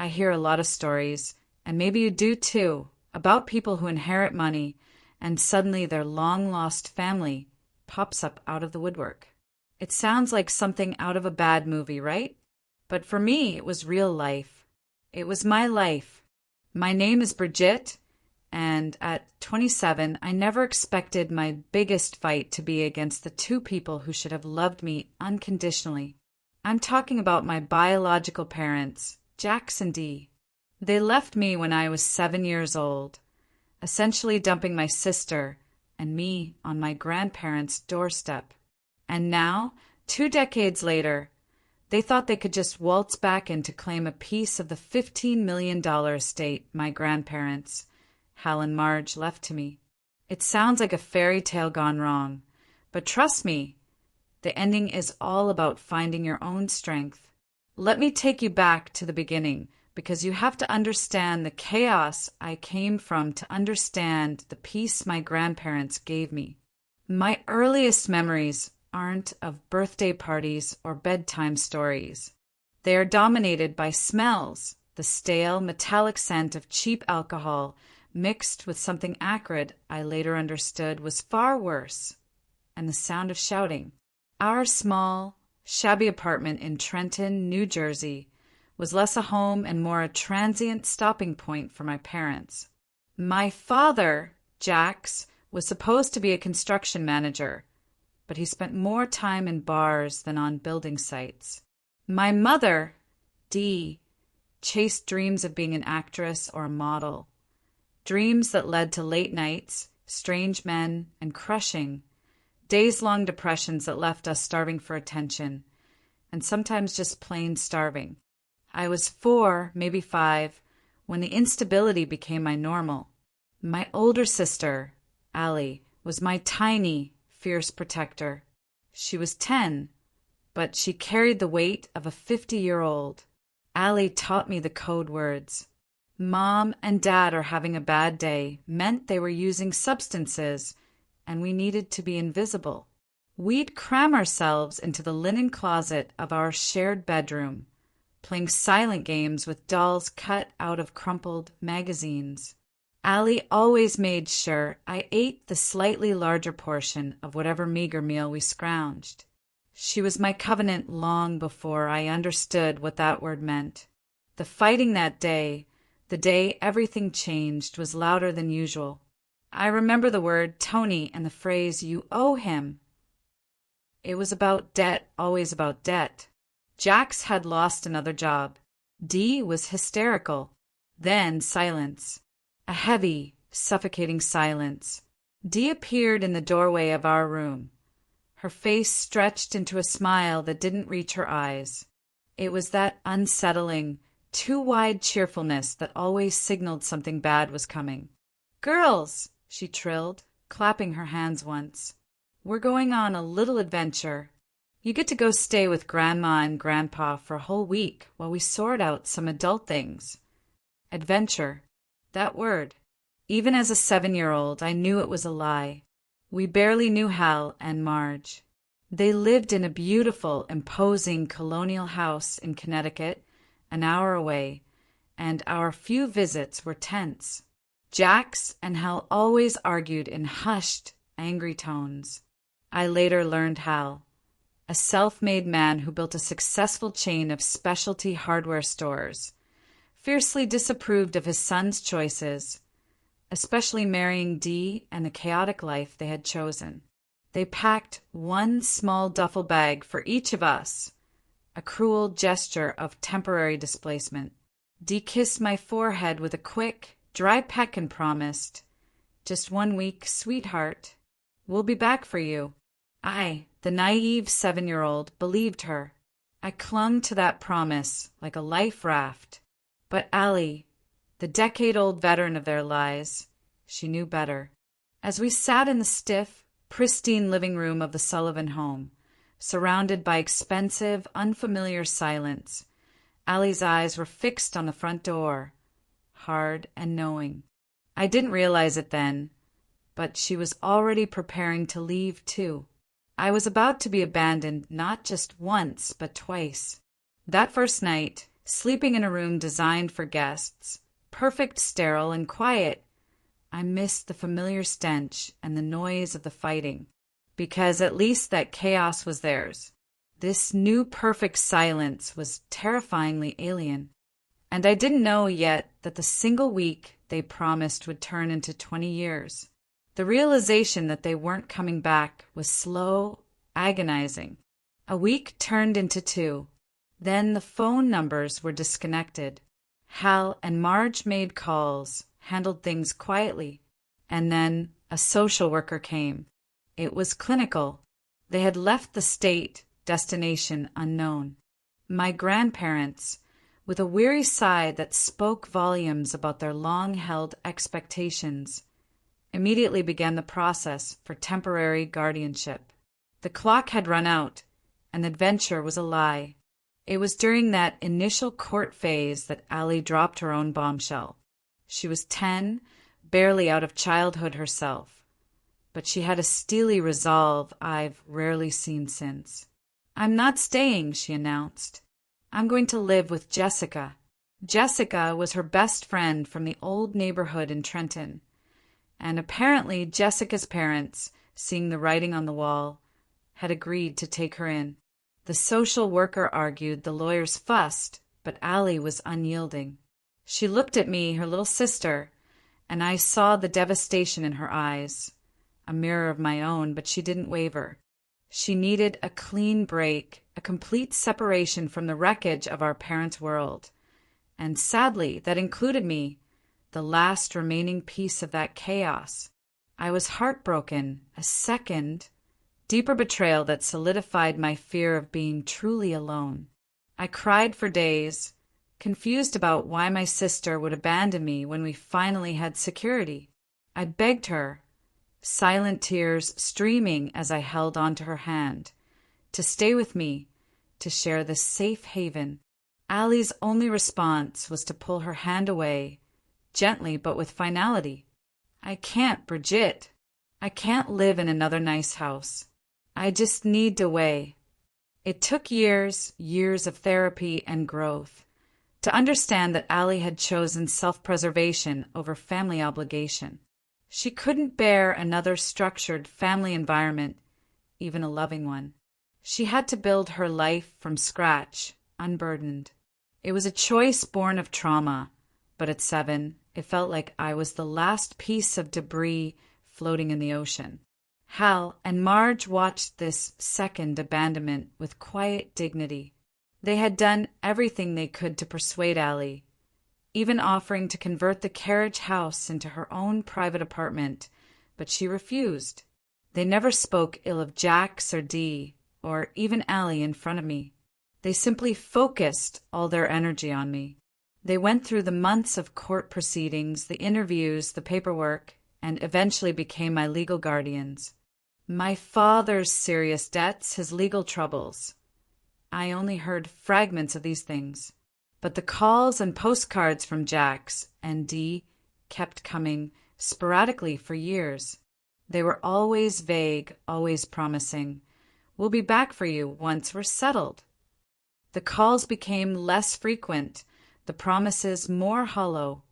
I hear a lot of stories, and maybe you do too, about people who inherit money and suddenly their long-lost family pops up out of the woodwork. It sounds like something out of a bad movie, right? But for me, it was real life. It was my life. My name is Brigitte, and at 27, I never expected my biggest fight to be against the two people who should have loved me unconditionally. I'm talking about my biological parents, Jax and Dee. They left me when I was 7 years old, essentially dumping my sister and me on my grandparents' doorstep. And now, 2 decades later, they thought they could just waltz back in to claim a piece of the $15 million estate my grandparents, Hal and Marge, left to me. It sounds like a fairy tale gone wrong, but trust me, the ending is all about finding your own strength. Let me take you back to the beginning, because you have to understand the chaos I came from to understand the peace my grandparents gave me. My earliest memories aren't of birthday parties or bedtime stories. They are dominated by smells, the stale, metallic scent of cheap alcohol mixed with something acrid I later understood was far worse, and the sound of shouting. Our small, shabby apartment in Trenton, New Jersey, was less a home and more a transient stopping point for my parents. My father, Jax, was supposed to be a construction manager, but he spent more time in bars than on building sites. My mother, Dee, chased dreams of being an actress or a model, dreams that led to late nights, strange men, and crushing, days-long depressions that left us starving for attention, and sometimes just plain starving. I was 4, maybe 5, when the instability became my normal. My older sister, Allie, was my tiny, fierce protector. She was 10, but she carried the weight of a 50-year-old. Allie taught me the code words. Mom and Dad are having a bad day meant they were using substances, and we needed to be invisible. We'd cram ourselves into the linen closet of our shared bedroom, playing silent games with dolls cut out of crumpled magazines. Allie always made sure I ate the slightly larger portion of whatever meager meal we scrounged. She was my covenant long before I understood what that word meant. The fighting that day, the day everything changed, was louder than usual. I remember the word Tony and the phrase, "you owe him." It was about debt, always about debt. Jax had lost another job. Dee was hysterical. Then silence. A heavy, suffocating silence. Dee appeared in the doorway of our room. Her face stretched into a smile that didn't reach her eyes. It was that unsettling, too wide cheerfulness that always signaled something bad was coming. "Girls," she trilled, clapping her hands once. "We're going on a little adventure. You get to go stay with Grandma and Grandpa for a whole week while we sort out some adult things." Adventure. That word. Even as a 7-year-old, I knew it was a lie. We barely knew Hal and Marge. They lived in a beautiful, imposing colonial house in Connecticut, an hour away, and our few visits were tense. Jax and Hal always argued in hushed, angry tones. I later learned Hal, a self-made man who built a successful chain of specialty hardware stores, fiercely disapproved of his son's choices, especially marrying Dee and the chaotic life they had chosen. They packed one small duffel bag for each of us, a cruel gesture of temporary displacement. Dee kissed my forehead with a quick, dry peck and promised, "Just 1 week, sweetheart. We'll be back for you." I, the naive 7-year-old, believed her. I clung to that promise like a life raft. But Allie, the decade-old veteran of their lives, she knew better. As we sat in the stiff, pristine living room of the Sullivan home, surrounded by expensive, unfamiliar silence, Allie's eyes were fixed on the front door, hard and knowing. I didn't realize it then, but she was already preparing to leave too. I was about to be abandoned not just once, but twice. That first night, sleeping in a room designed for guests, perfect, sterile, and quiet. I missed the familiar stench and the noise of the fighting, because at least that chaos was theirs. This new perfect silence was terrifyingly alien, and I didn't know yet that the single week they promised would turn into 20 years. The realization that they weren't coming back was slow, agonizing. A week turned into 2. Then the phone numbers were disconnected. Hal and Marge made calls, handled things quietly, and then a social worker came. It was clinical. They had left the state, destination unknown. My grandparents, with a weary sigh that spoke volumes about their long-held expectations, immediately began the process for temporary guardianship. The clock had run out, and adventure was a lie. It was during that initial court phase that Allie dropped her own bombshell. She was 10, barely out of childhood herself, but she had a steely resolve I've rarely seen since. "I'm not staying," she announced. "I'm going to live with Jessica." Jessica was her best friend from the old neighborhood in Trenton, and apparently Jessica's parents, seeing the writing on the wall, had agreed to take her in. The social worker argued, the lawyers fussed, but Allie was unyielding. She looked at me, her little sister, and I saw the devastation in her eyes, a mirror of my own, but she didn't waver. She needed a clean break, a complete separation from the wreckage of our parents' world. And sadly, that included me, the last remaining piece of that chaos. I was heartbroken, a second, deeper betrayal that solidified my fear of being truly alone. I cried for days, confused about why my sister would abandon me when we finally had security. I begged her, silent tears streaming as I held onto her hand, to stay with me, to share this safe haven. Allie's only response was to pull her hand away, gently but with finality. "I can't, Bridget. I can't live in another nice house. I just need away." It took years of therapy and growth to understand that Allie had chosen self-preservation over family obligation. She couldn't bear another structured family environment, even a loving one. She had to build her life from scratch, unburdened. It was a choice born of trauma, but at 7, it felt like I was the last piece of debris floating in the ocean. Hal and Marge watched this second abandonment with quiet dignity. They had done everything they could to persuade Allie, even offering to convert the carriage house into her own private apartment, but she refused. They never spoke ill of Jax or Dee, or even Allie in front of me. They simply focused all their energy on me. They went through the months of court proceedings, the interviews, the paperwork, and eventually became my legal guardians. My father's serious debts, his legal troubles. I only heard fragments of these things, but the calls and postcards from Jax and Dee kept coming sporadically for years. They were always vague, always promising, "We'll be back for you once we're settled." The calls became less frequent, the promises more hollow,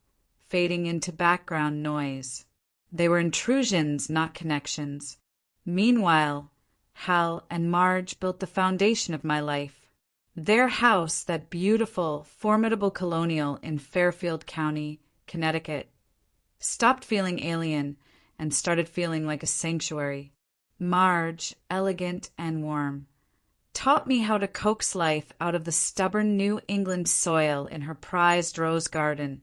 fading into background noise. They were intrusions, not connections. Meanwhile, Hal and Marge built the foundation of my life. Their house, that beautiful, formidable colonial in Fairfield County, Connecticut, stopped feeling alien and started feeling like a sanctuary. Marge, elegant and warm, taught me how to coax life out of the stubborn New England soil in her prized rose garden,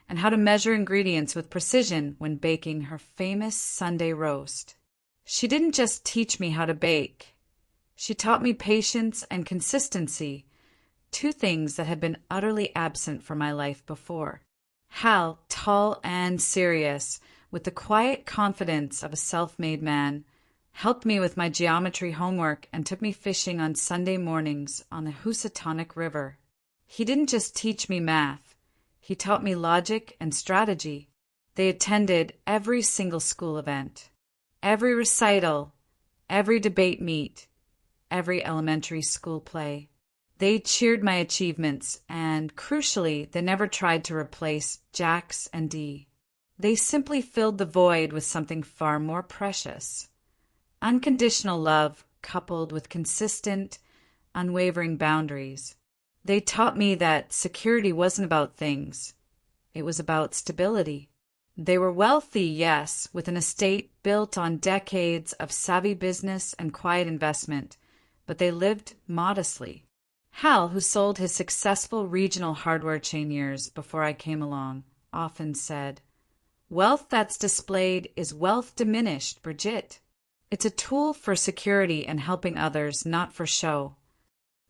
and how to measure ingredients with precision when baking her famous Sunday roast. She didn't just teach me how to bake. She taught me patience and consistency, 2 things that had been utterly absent from my life before. Hal, tall and serious, with the quiet confidence of a self-made man, helped me with my geometry homework and took me fishing on Sunday mornings on the Housatonic River. He didn't just teach me math. He taught me logic and strategy. They attended every single school event, every recital, every debate meet, every elementary school play. They cheered my achievements, and crucially, they never tried to replace Jax and Dee. They simply filled the void with something far more precious. Unconditional love coupled with consistent, unwavering boundaries. They taught me that security wasn't about things. It was about stability. They were wealthy, yes, with an estate built on decades of savvy business and quiet investment, but they lived modestly. Hal, who sold his successful regional hardware chain years before I came along, often said, "Wealth that's displayed is wealth diminished, Brigitte. It's a tool for security and helping others, not for show."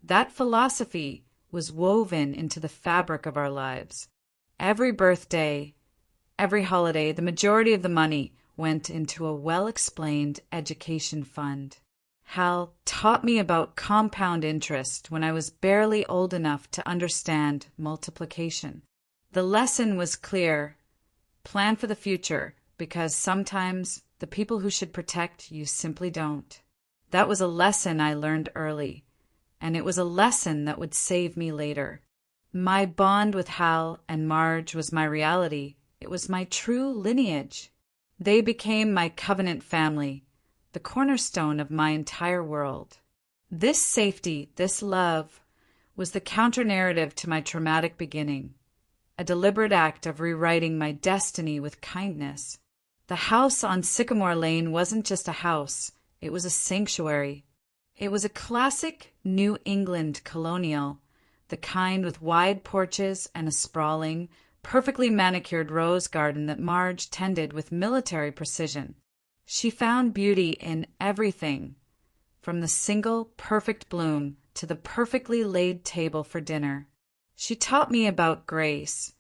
That philosophy was woven into the fabric of our lives. Every birthday, every holiday, the majority of the money went into a well-explained education fund. Hal taught me about compound interest when I was barely old enough to understand multiplication. The lesson was clear. Plan for the future, because sometimes the people who should protect you simply don't. That was a lesson I learned early, and it was a lesson that would save me later. My bond with Hal and Marge was my reality. It was my true lineage. They became my covenant family, the cornerstone of my entire world. This safety, this love, was the counter-narrative to my traumatic beginning, a deliberate act of rewriting my destiny with kindness. The house on Sycamore Lane wasn't just a house, it was a sanctuary. It was a classic New England colonial, the kind with wide porches and a sprawling, perfectly manicured rose garden that Marge tended with military precision. She found beauty in everything, from the single perfect bloom to the perfectly laid table for dinner. She taught me about grace,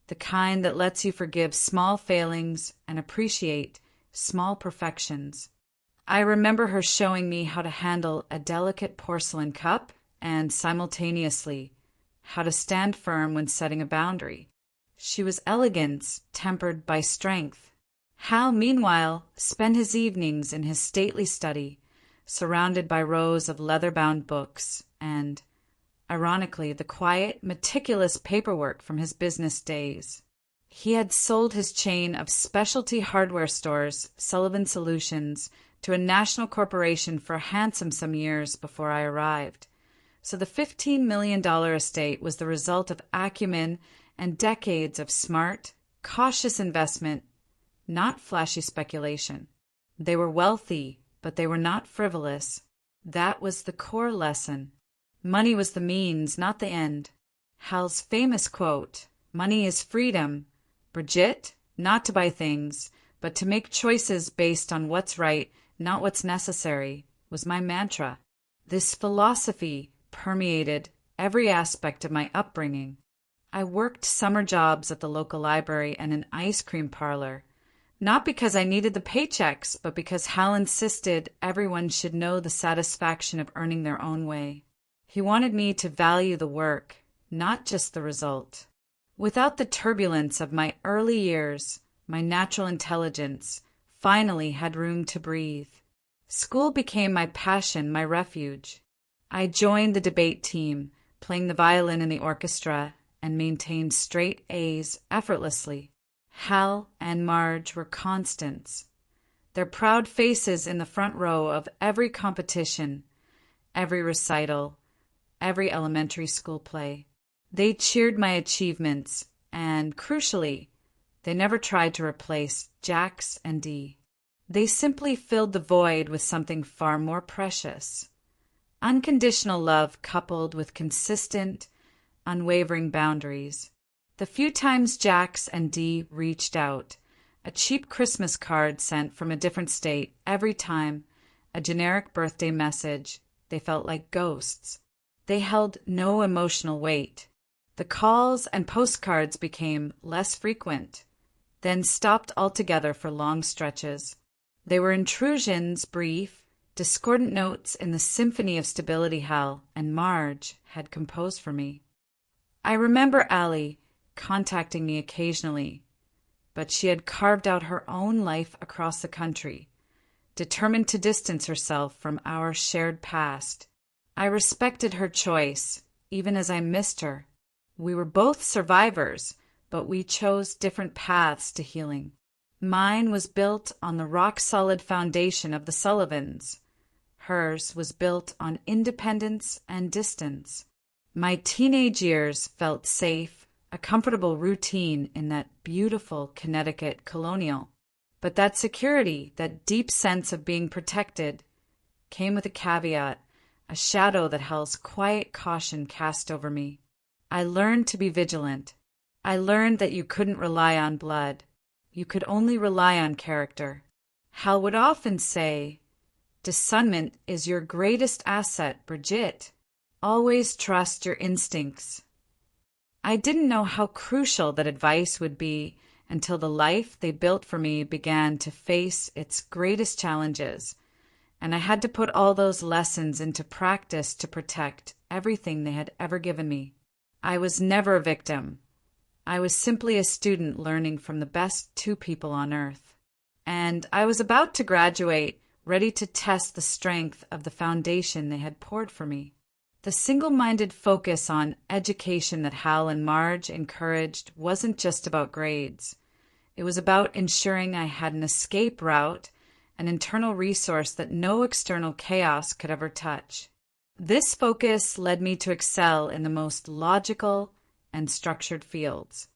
the kind that lets you forgive small failings and appreciate small perfections. I remember her showing me how to handle a delicate porcelain cup and, simultaneously, how to stand firm when setting a boundary. She was elegance tempered by strength. Hal, meanwhile, spent his evenings in his stately study, surrounded by rows of leather-bound books and, ironically, the quiet, meticulous paperwork from his business days. He had sold his chain of specialty hardware stores, Sullivan Solutions, to a national corporation for a handsome some years before I arrived. So the $15 million estate was the result of acumen and decades of smart, cautious investment, not flashy speculation. They were wealthy, but they were not frivolous. That was the core lesson. Money was the means, not the end. Hal's famous quote, "Money is freedom, Brigitte, not to buy things, but to make choices based on what's right, not what's necessary," was my mantra. This philosophy permeated every aspect of my upbringing. I worked summer jobs at the local library and an ice cream parlor, not because I needed the paychecks, but because Hal insisted everyone should know the satisfaction of earning their own way. He wanted me to value the work, not just the result. Without the turbulence of my early years, my natural intelligence finally had room to breathe. School became my passion, my refuge. I joined the debate team, playing the violin in the orchestra, and maintained straight A's effortlessly. Hal and Marge were constants. Their proud faces in the front row of every competition, every recital, every elementary school play. They cheered my achievements, and, crucially, they never tried to replace Jax and Dee. They simply filled the void with something far more precious. Unconditional love coupled with consistent, unwavering boundaries. The few times Jax and Dee reached out, a cheap Christmas card sent from a different state every time, a generic birthday message, they felt like ghosts. They held no emotional weight. The calls and postcards became less frequent, then stopped altogether for long stretches. They were intrusions, brief, discordant notes in the symphony of stability Hal and Marge had composed for me. I remember Allie contacting me occasionally, but she had carved out her own life across the country, determined to distance herself from our shared past. I respected her choice, even as I missed her. We were both survivors, but we chose different paths to healing. Mine was built on the rock-solid foundation of the Sullivans. Hers was built on independence and distance. My teenage years felt safe, a comfortable routine in that beautiful Connecticut colonial. But that security, that deep sense of being protected, came with a caveat, a shadow that held quiet caution cast over me. I learned to be vigilant. I learned that you couldn't rely on blood. You could only rely on character. Hal would often say, "Discernment is your greatest asset, Brigitte. Always trust your instincts." I didn't know how crucial that advice would be until the life they built for me began to face its greatest challenges, and I had to put all those lessons into practice to protect everything they had ever given me. I was never a victim. I was simply a student learning from the best two people on earth. And I was about to graduate, ready to test the strength of the foundation they had poured for me. The single-minded focus on education that Hal and Marge encouraged wasn't just about grades. It was about ensuring I had an escape route, an internal resource that no external chaos could ever touch. This focus led me to excel in the most logical and structured fields.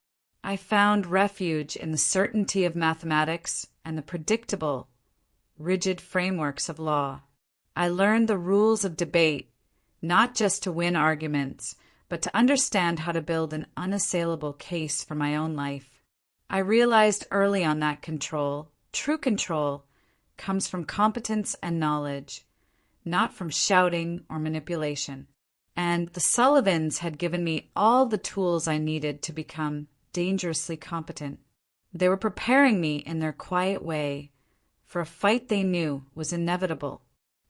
I found refuge in the certainty of mathematics and the predictable, rigid frameworks of law. I learned the rules of debate, not just to win arguments, but to understand how to build an unassailable case for my own life. I realized early on that true control, comes from competence and knowledge, not from shouting or manipulation. And the Sullivans had given me all the tools I needed to become dangerously competent. They were preparing me in their quiet way for a fight they knew was inevitable.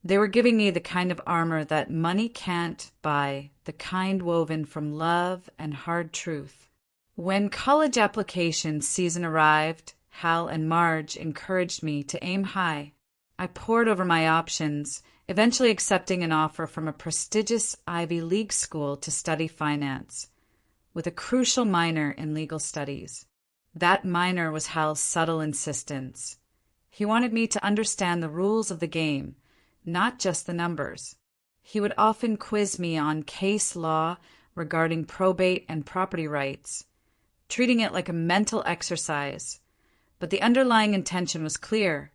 They were giving me the kind of armor that money can't buy, the kind woven from love and hard truth. When college application season arrived, Hal and Marge encouraged me to aim high. I pored over my options, eventually accepting an offer from a prestigious Ivy League school to study finance, with a crucial minor in legal studies. That minor was Hal's subtle insistence. He wanted me to understand the rules of the game, not just the numbers. He would often quiz me on case law regarding probate and property rights, treating it like a mental exercise. But the underlying intention was clear.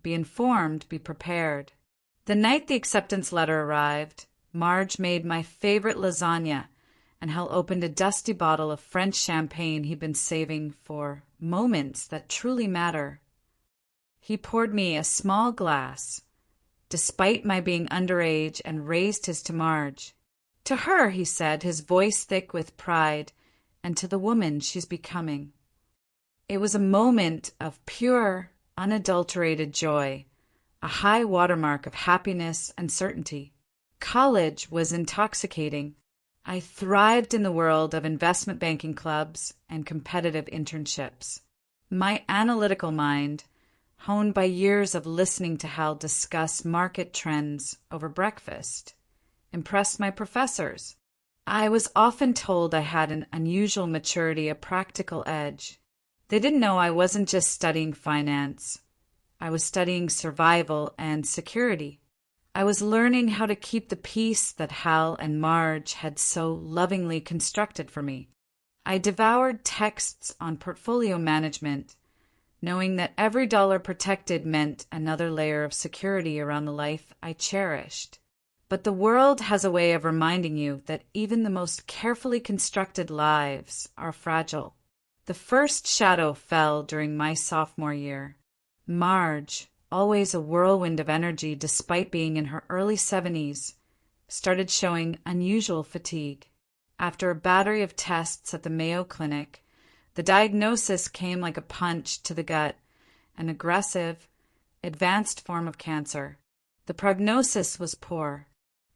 Be informed, be prepared. The night the acceptance letter arrived, Marge made my favorite lasagna, and Hal opened a dusty bottle of French champagne he'd been saving for moments that truly matter. He poured me a small glass, despite my being underage, and raised his to Marge. "To her," he said, his voice thick with pride, "and to the woman she's becoming." It was a moment of pure, unadulterated joy, a high watermark of happiness and certainty. College was intoxicating. I thrived in the world of investment banking clubs and competitive internships. My analytical mind, honed by years of listening to Hal discuss market trends over breakfast, impressed my professors. I was often told I had an unusual maturity, a practical edge. They didn't know I wasn't just studying finance. I was studying survival and security. I was learning how to keep the peace that Hal and Marge had so lovingly constructed for me. I devoured texts on portfolio management, knowing that every dollar protected meant another layer of security around the life I cherished. But the world has a way of reminding you that even the most carefully constructed lives are fragile. The first shadow fell during my sophomore year. Marge, always a whirlwind of energy despite being in her early 70s, started showing unusual fatigue. After a battery of tests at the Mayo Clinic, the diagnosis came like a punch to the gut, an aggressive, advanced form of cancer. The prognosis was poor.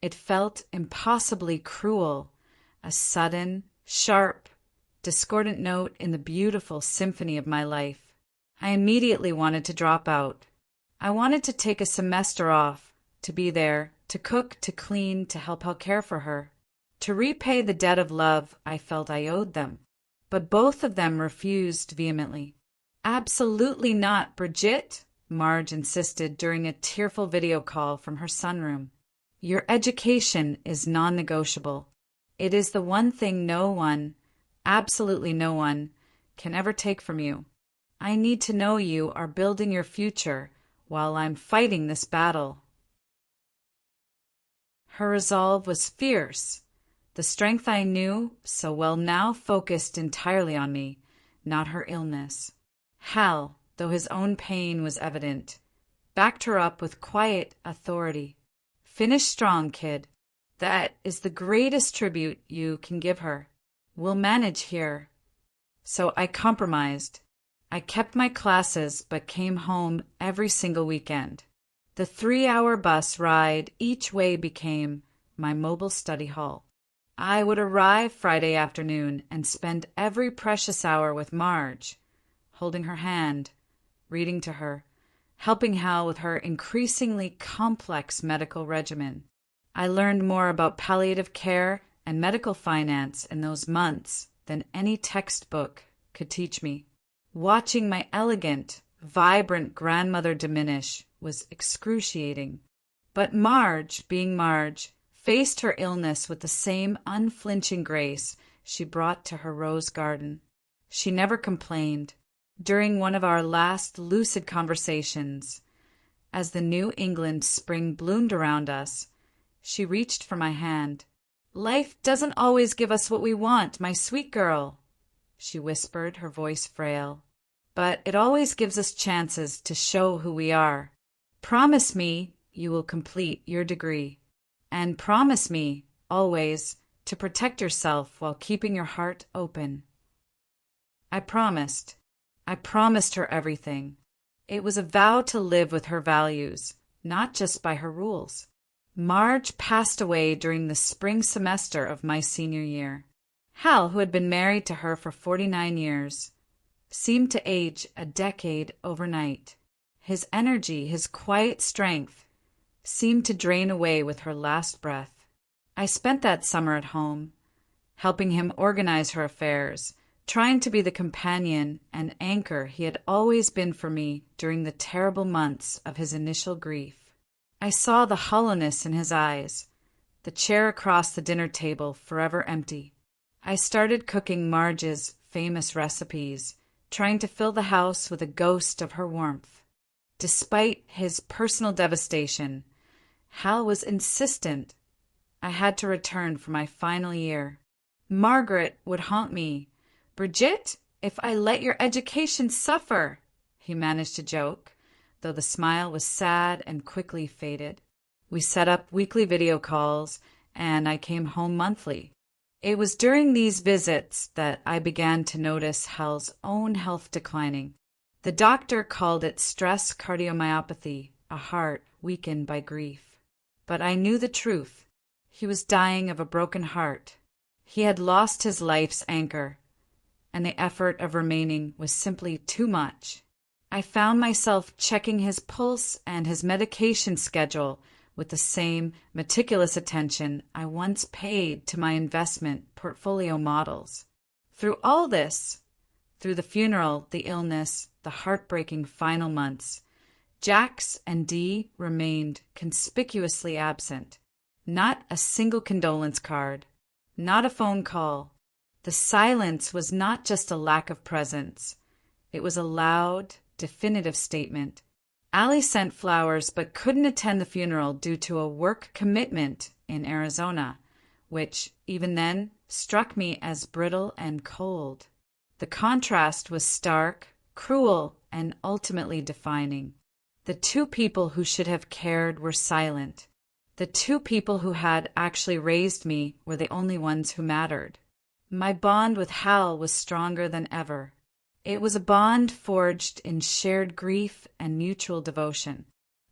It felt impossibly cruel, a sudden, sharp, discordant note in the beautiful symphony of my life. I immediately wanted to drop out. I wanted to take a semester off, to be there, to cook, to clean, to help out care for her. to repay the debt of love I felt I owed them. But both of them refused vehemently. "Absolutely not, Bridget," Marge insisted during a tearful video call from her sunroom. "Your education is non-negotiable. It is the one thing no one, absolutely no one, can ever take from you. I need to know you are building your future while I'm fighting this battle." Her resolve was fierce. The strength I knew so well now focused entirely on me, not her illness. Hal, though his own pain was evident, backed her up with quiet authority. "Finish strong, kid. That is the greatest tribute you can give her. We'll manage here." So I compromised. I kept my classes but came home every single weekend. The 3-hour bus ride each way became my mobile study hall. I would arrive Friday afternoon and spend every precious hour with Marge, holding her hand, reading to her, helping Hal with her increasingly complex medical regimen. I learned more about palliative care and medical finance in those months than any textbook could teach me. Watching my elegant, vibrant grandmother diminish was excruciating. But Marge, being Marge, faced her illness with the same unflinching grace she brought to her rose garden. She never complained. During one of our last lucid conversations, as the New England spring bloomed around us, she reached for my hand. "Life doesn't always give us what we want, my sweet girl," she whispered, her voice frail. "But it always gives us chances to show who we are. Promise me you will complete your degree. And promise me, always, to protect yourself while keeping your heart open." I promised. I promised her everything. It was a vow to live with her values, not just by her rules. Marge passed away during the spring semester of my senior year. Hal, who had been married to her for 49 years, seemed to age a decade overnight. His energy, his quiet strength, seemed to drain away with her last breath. I spent that summer at home, helping him organize her affairs, trying to be the companion and anchor he had always been for me during the terrible months of his initial grief. I saw the hollowness in his eyes, the chair across the dinner table forever empty. I started cooking Marge's famous recipes, trying to fill the house with a ghost of her warmth. Despite his personal devastation, Hal was insistent I had to return for my final year. "Margaret would haunt me. Bridget, if I let your education suffer," he managed to joke, though the smile was sad and quickly faded. We set up weekly video calls, and I came home monthly. It was during these visits that I began to notice Hal's own health declining. The doctor called it stress cardiomyopathy, a heart weakened by grief. But I knew the truth. He was dying of a broken heart. He had lost his life's anchor, and the effort of remaining was simply too much. I found myself checking his pulse and his medication schedule with the same meticulous attention I once paid to my investment portfolio models. Through all this, through the funeral, the illness, the heartbreaking final months, Jax and Dee remained conspicuously absent. Not a single condolence card, not a phone call. The silence was not just a lack of presence. It was a loud, definitive statement. Allie sent flowers but couldn't attend the funeral due to a work commitment in Arizona, which, even then, struck me as brittle and cold. The contrast was stark, cruel, and ultimately defining. The two people who should have cared were silent. The two people who had actually raised me were the only ones who mattered. My bond with Hal was stronger than ever. It was a bond forged in shared grief and mutual devotion.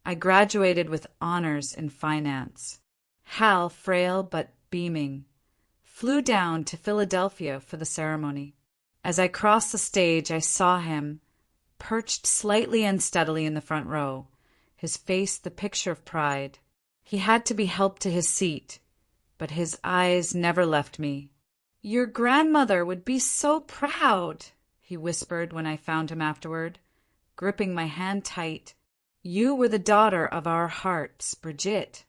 I graduated with honors in finance. Hal, frail but beaming, flew down to Philadelphia for the ceremony. As I crossed the stage, I saw him, perched slightly unsteadily in the front row, his face the picture of pride. He had to be helped to his seat. but his eyes never left me. "Your grandmother would be so proud," he whispered when I found him afterward, gripping my hand tight. "You were the daughter of our hearts, Brigitte."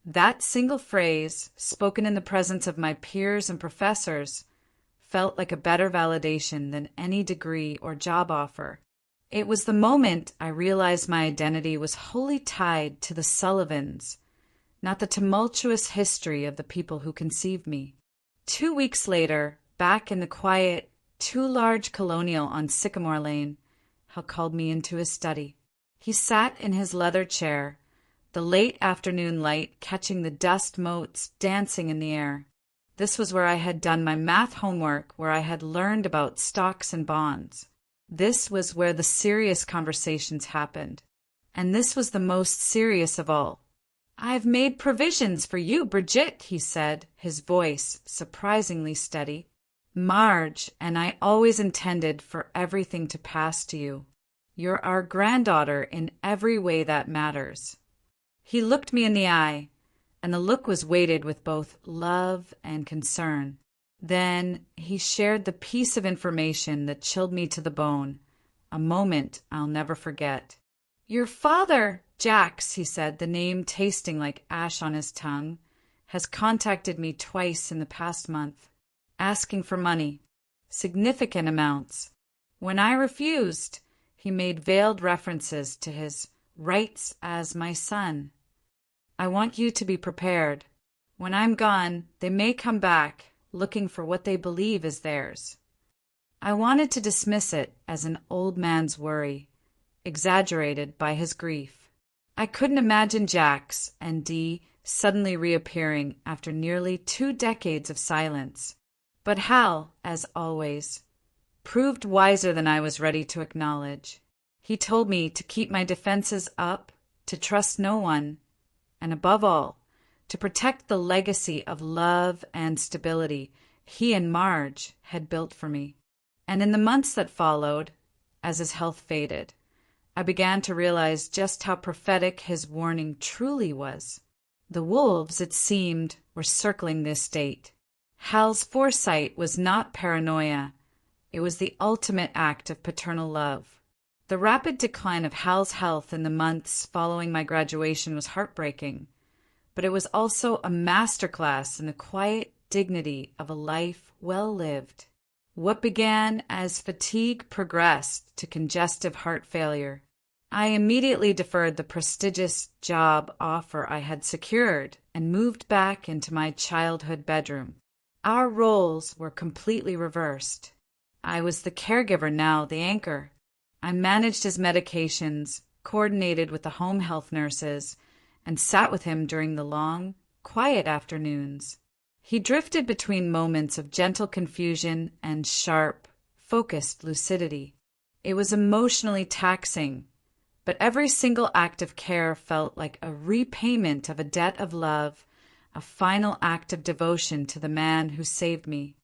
That single phrase, spoken in the presence of my peers and professors, felt like a better validation than any degree or job offer. It was the moment I realized my identity was wholly tied to the Sullivans, not the tumultuous history of the people who conceived me. 2 weeks later, back in the quiet, too-large colonial on Sycamore Lane, Hal called me into his study. He sat in his leather chair, the late afternoon light catching the dust motes dancing in the air. This was where I had done my math homework, where I had learned about stocks and bonds. This was where the serious conversations happened. And this was the most serious of all. "I've made provisions for you, Brigitte," he said, his voice surprisingly steady. "Marge and I always intended for everything to pass to you. You're our granddaughter in every way that matters." He looked me in the eye, and the look was weighted with both love and concern. Then he shared the piece of information that chilled me to the bone, a moment I'll never forget. "Your father, Jax," he said, the name tasting like ash on his tongue, "has contacted me twice in the past month, asking for money, significant amounts. When I refused, he made veiled references to his rights as my son. I want you to be prepared. When I'm gone, they may come back, looking for what they believe is theirs." I wanted to dismiss it as an old man's worry, exaggerated by his grief. I couldn't imagine Jax and Dee suddenly reappearing after nearly 2 decades of silence. But Hal, as always, proved wiser than I was ready to acknowledge. He told me to keep my defenses up, to trust no one, and above all, to protect the legacy of love and stability he and Marge had built for me. And in the months that followed, as his health faded, I began to realize just how prophetic his warning truly was. The wolves, it seemed, were circling the estate. Hal's foresight was not paranoia. It was the ultimate act of paternal love. The rapid decline of Hal's health in the months following my graduation was heartbreaking, but it was also a masterclass in the quiet dignity of a life well lived. What began as fatigue progressed to congestive heart failure. I immediately deferred the prestigious job offer I had secured and moved back into my childhood bedroom. Our roles were completely reversed. I was the caregiver, now the anchor. I managed his medications, coordinated with the home health nurses, and sat with him during the long, quiet afternoons. He drifted between moments of gentle confusion and sharp, focused lucidity. It was emotionally taxing, but every single act of care felt like a repayment of a debt of love, a final act of devotion to the man who saved me.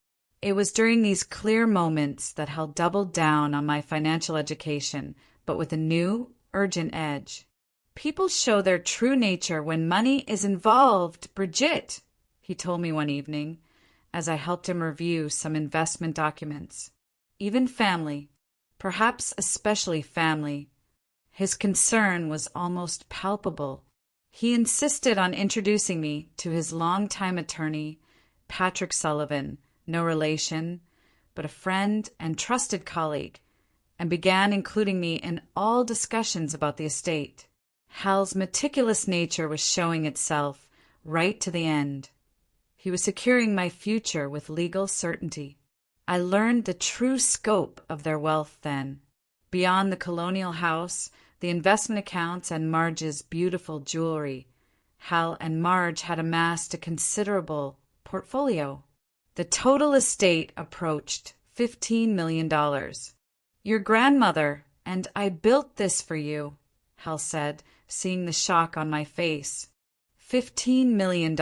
It was during these clear moments that Hal doubled down on my financial education, but with a new, urgent edge. "People show their true nature when money is involved, Brigitte," he told me one evening, as I helped him review some investment documents. "Even family, perhaps especially family." His concern was almost palpable. He insisted on introducing me to his longtime attorney, Patrick Sullivan, no relation, but a friend and trusted colleague, and began including me in all discussions about the estate. Hal's meticulous nature was showing itself right to the end. He was securing my future with legal certainty. I learned the true scope of their wealth then. Beyond the colonial house, the investment accounts, and Marge's beautiful jewelry, Hal and Marge had amassed a considerable portfolio. The total estate approached $15 million. "Your grandmother and I built this for you," Hal said, seeing the shock on my face. $15 million.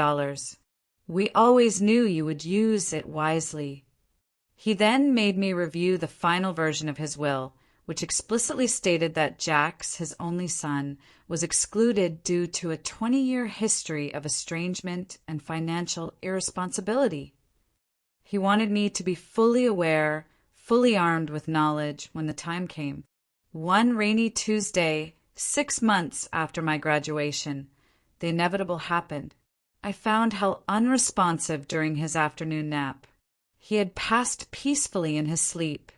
"We always knew you would use it wisely." He then made me review the final version of his will, which explicitly stated that Jax, his only son, was excluded due to a 20-year history of estrangement and financial irresponsibility. He wanted me to be fully aware, fully armed with knowledge when the time came. One rainy Tuesday, 6 months after my graduation, the inevitable happened. I found Hal unresponsive during his afternoon nap. He had passed peacefully in his sleep,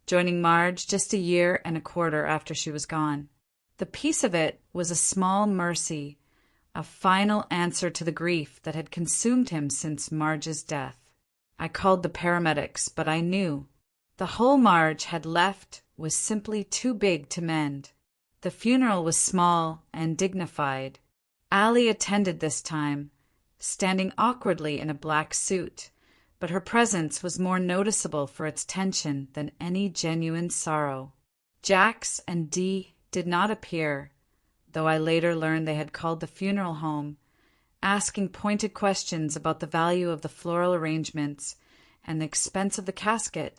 joining Marge just a year and a quarter after she was gone. The peace of it was a small mercy, a final answer to the grief that had consumed him since Marge's death. I called the paramedics, but I knew the hole Marge had left was simply too big to mend. The funeral was small and dignified. Allie attended this time, standing awkwardly in a black suit, but her presence was more noticeable for its tension than any genuine sorrow. Jax and Dee did not appear, though I later learned they had called the funeral home, asking pointed questions about the value of the floral arrangements and the expense of the casket,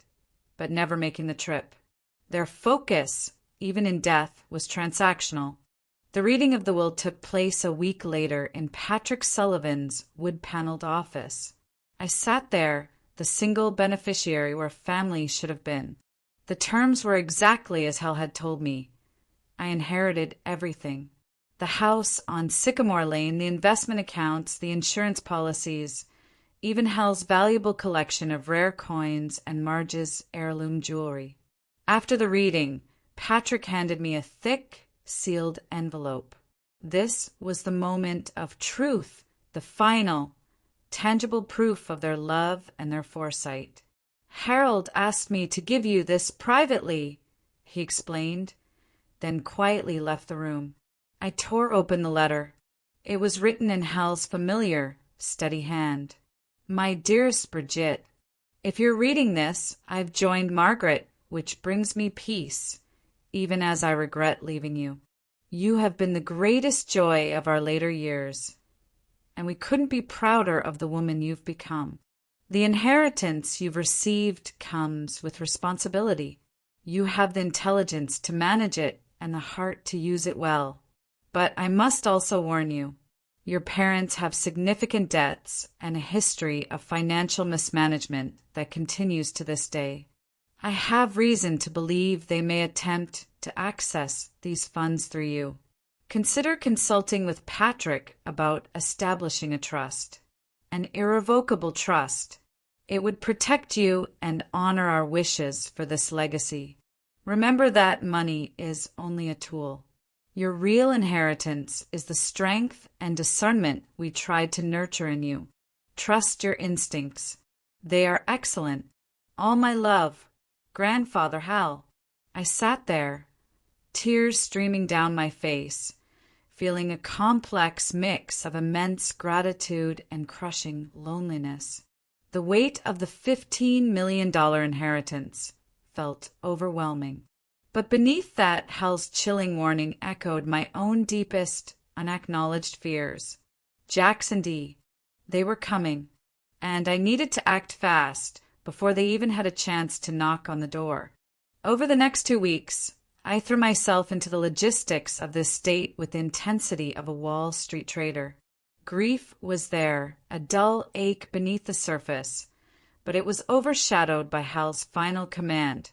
but never making the trip. Their focus, even in death, was transactional. The reading of the will took place a week later in Patrick Sullivan's wood-paneled office. I sat there, the single beneficiary where family should have been. The terms were exactly as Hal had told me. I inherited everything. The house on Sycamore Lane, the investment accounts, the insurance policies, even Hal's valuable collection of rare coins and Marge's heirloom jewelry. After the reading, Patrick handed me a thick, sealed envelope. This was the moment of truth, the final, tangible proof of their love and their foresight. "Harold asked me to give you this privately," he explained, then quietly left the room. I tore open the letter. It was written in Hal's familiar, steady hand. "My dearest Bridget, if you're reading this, I've joined Margaret, which brings me peace, even as I regret leaving you. You have been the greatest joy of our later years, and we couldn't be prouder of the woman you've become. The inheritance you've received comes with responsibility. You have the intelligence to manage it and the heart to use it well. But I must also warn you, your parents have significant debts and a history of financial mismanagement that continues to this day. I have reason to believe they may attempt to access these funds through you. Consider consulting with Patrick about establishing a trust, an irrevocable trust. It would protect you and honor our wishes for this legacy. Remember that money is only a tool. Your real inheritance is the strength and discernment we tried to nurture in you. Trust your instincts. They are excellent. All my love, Grandfather Hal." I sat there, tears streaming down my face, feeling a complex mix of immense gratitude and crushing loneliness. The weight of the $15 million inheritance felt overwhelming. But beneath that, Hal's chilling warning echoed my own deepest, unacknowledged fears. Jax and Dee, they were coming, and I needed to act fast before they even had a chance to knock on the door. Over the next 2 weeks, I threw myself into the logistics of this state with the intensity of a Wall Street trader. Grief was there, a dull ache beneath the surface, but it was overshadowed by Hal's final command.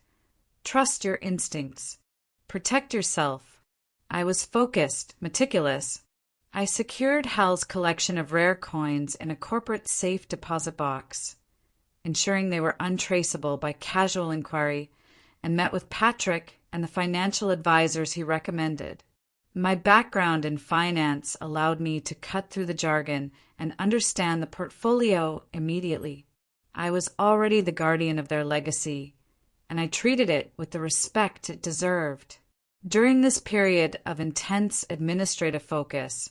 Trust your instincts. Protect yourself. I was focused, meticulous. I secured Hal's collection of rare coins in a corporate safe deposit box, ensuring they were untraceable by casual inquiry, and met with Patrick and the financial advisors he recommended. My background in finance allowed me to cut through the jargon and understand the portfolio immediately. I was already the guardian of their legacy, and I treated it with the respect it deserved. During this period of intense administrative focus,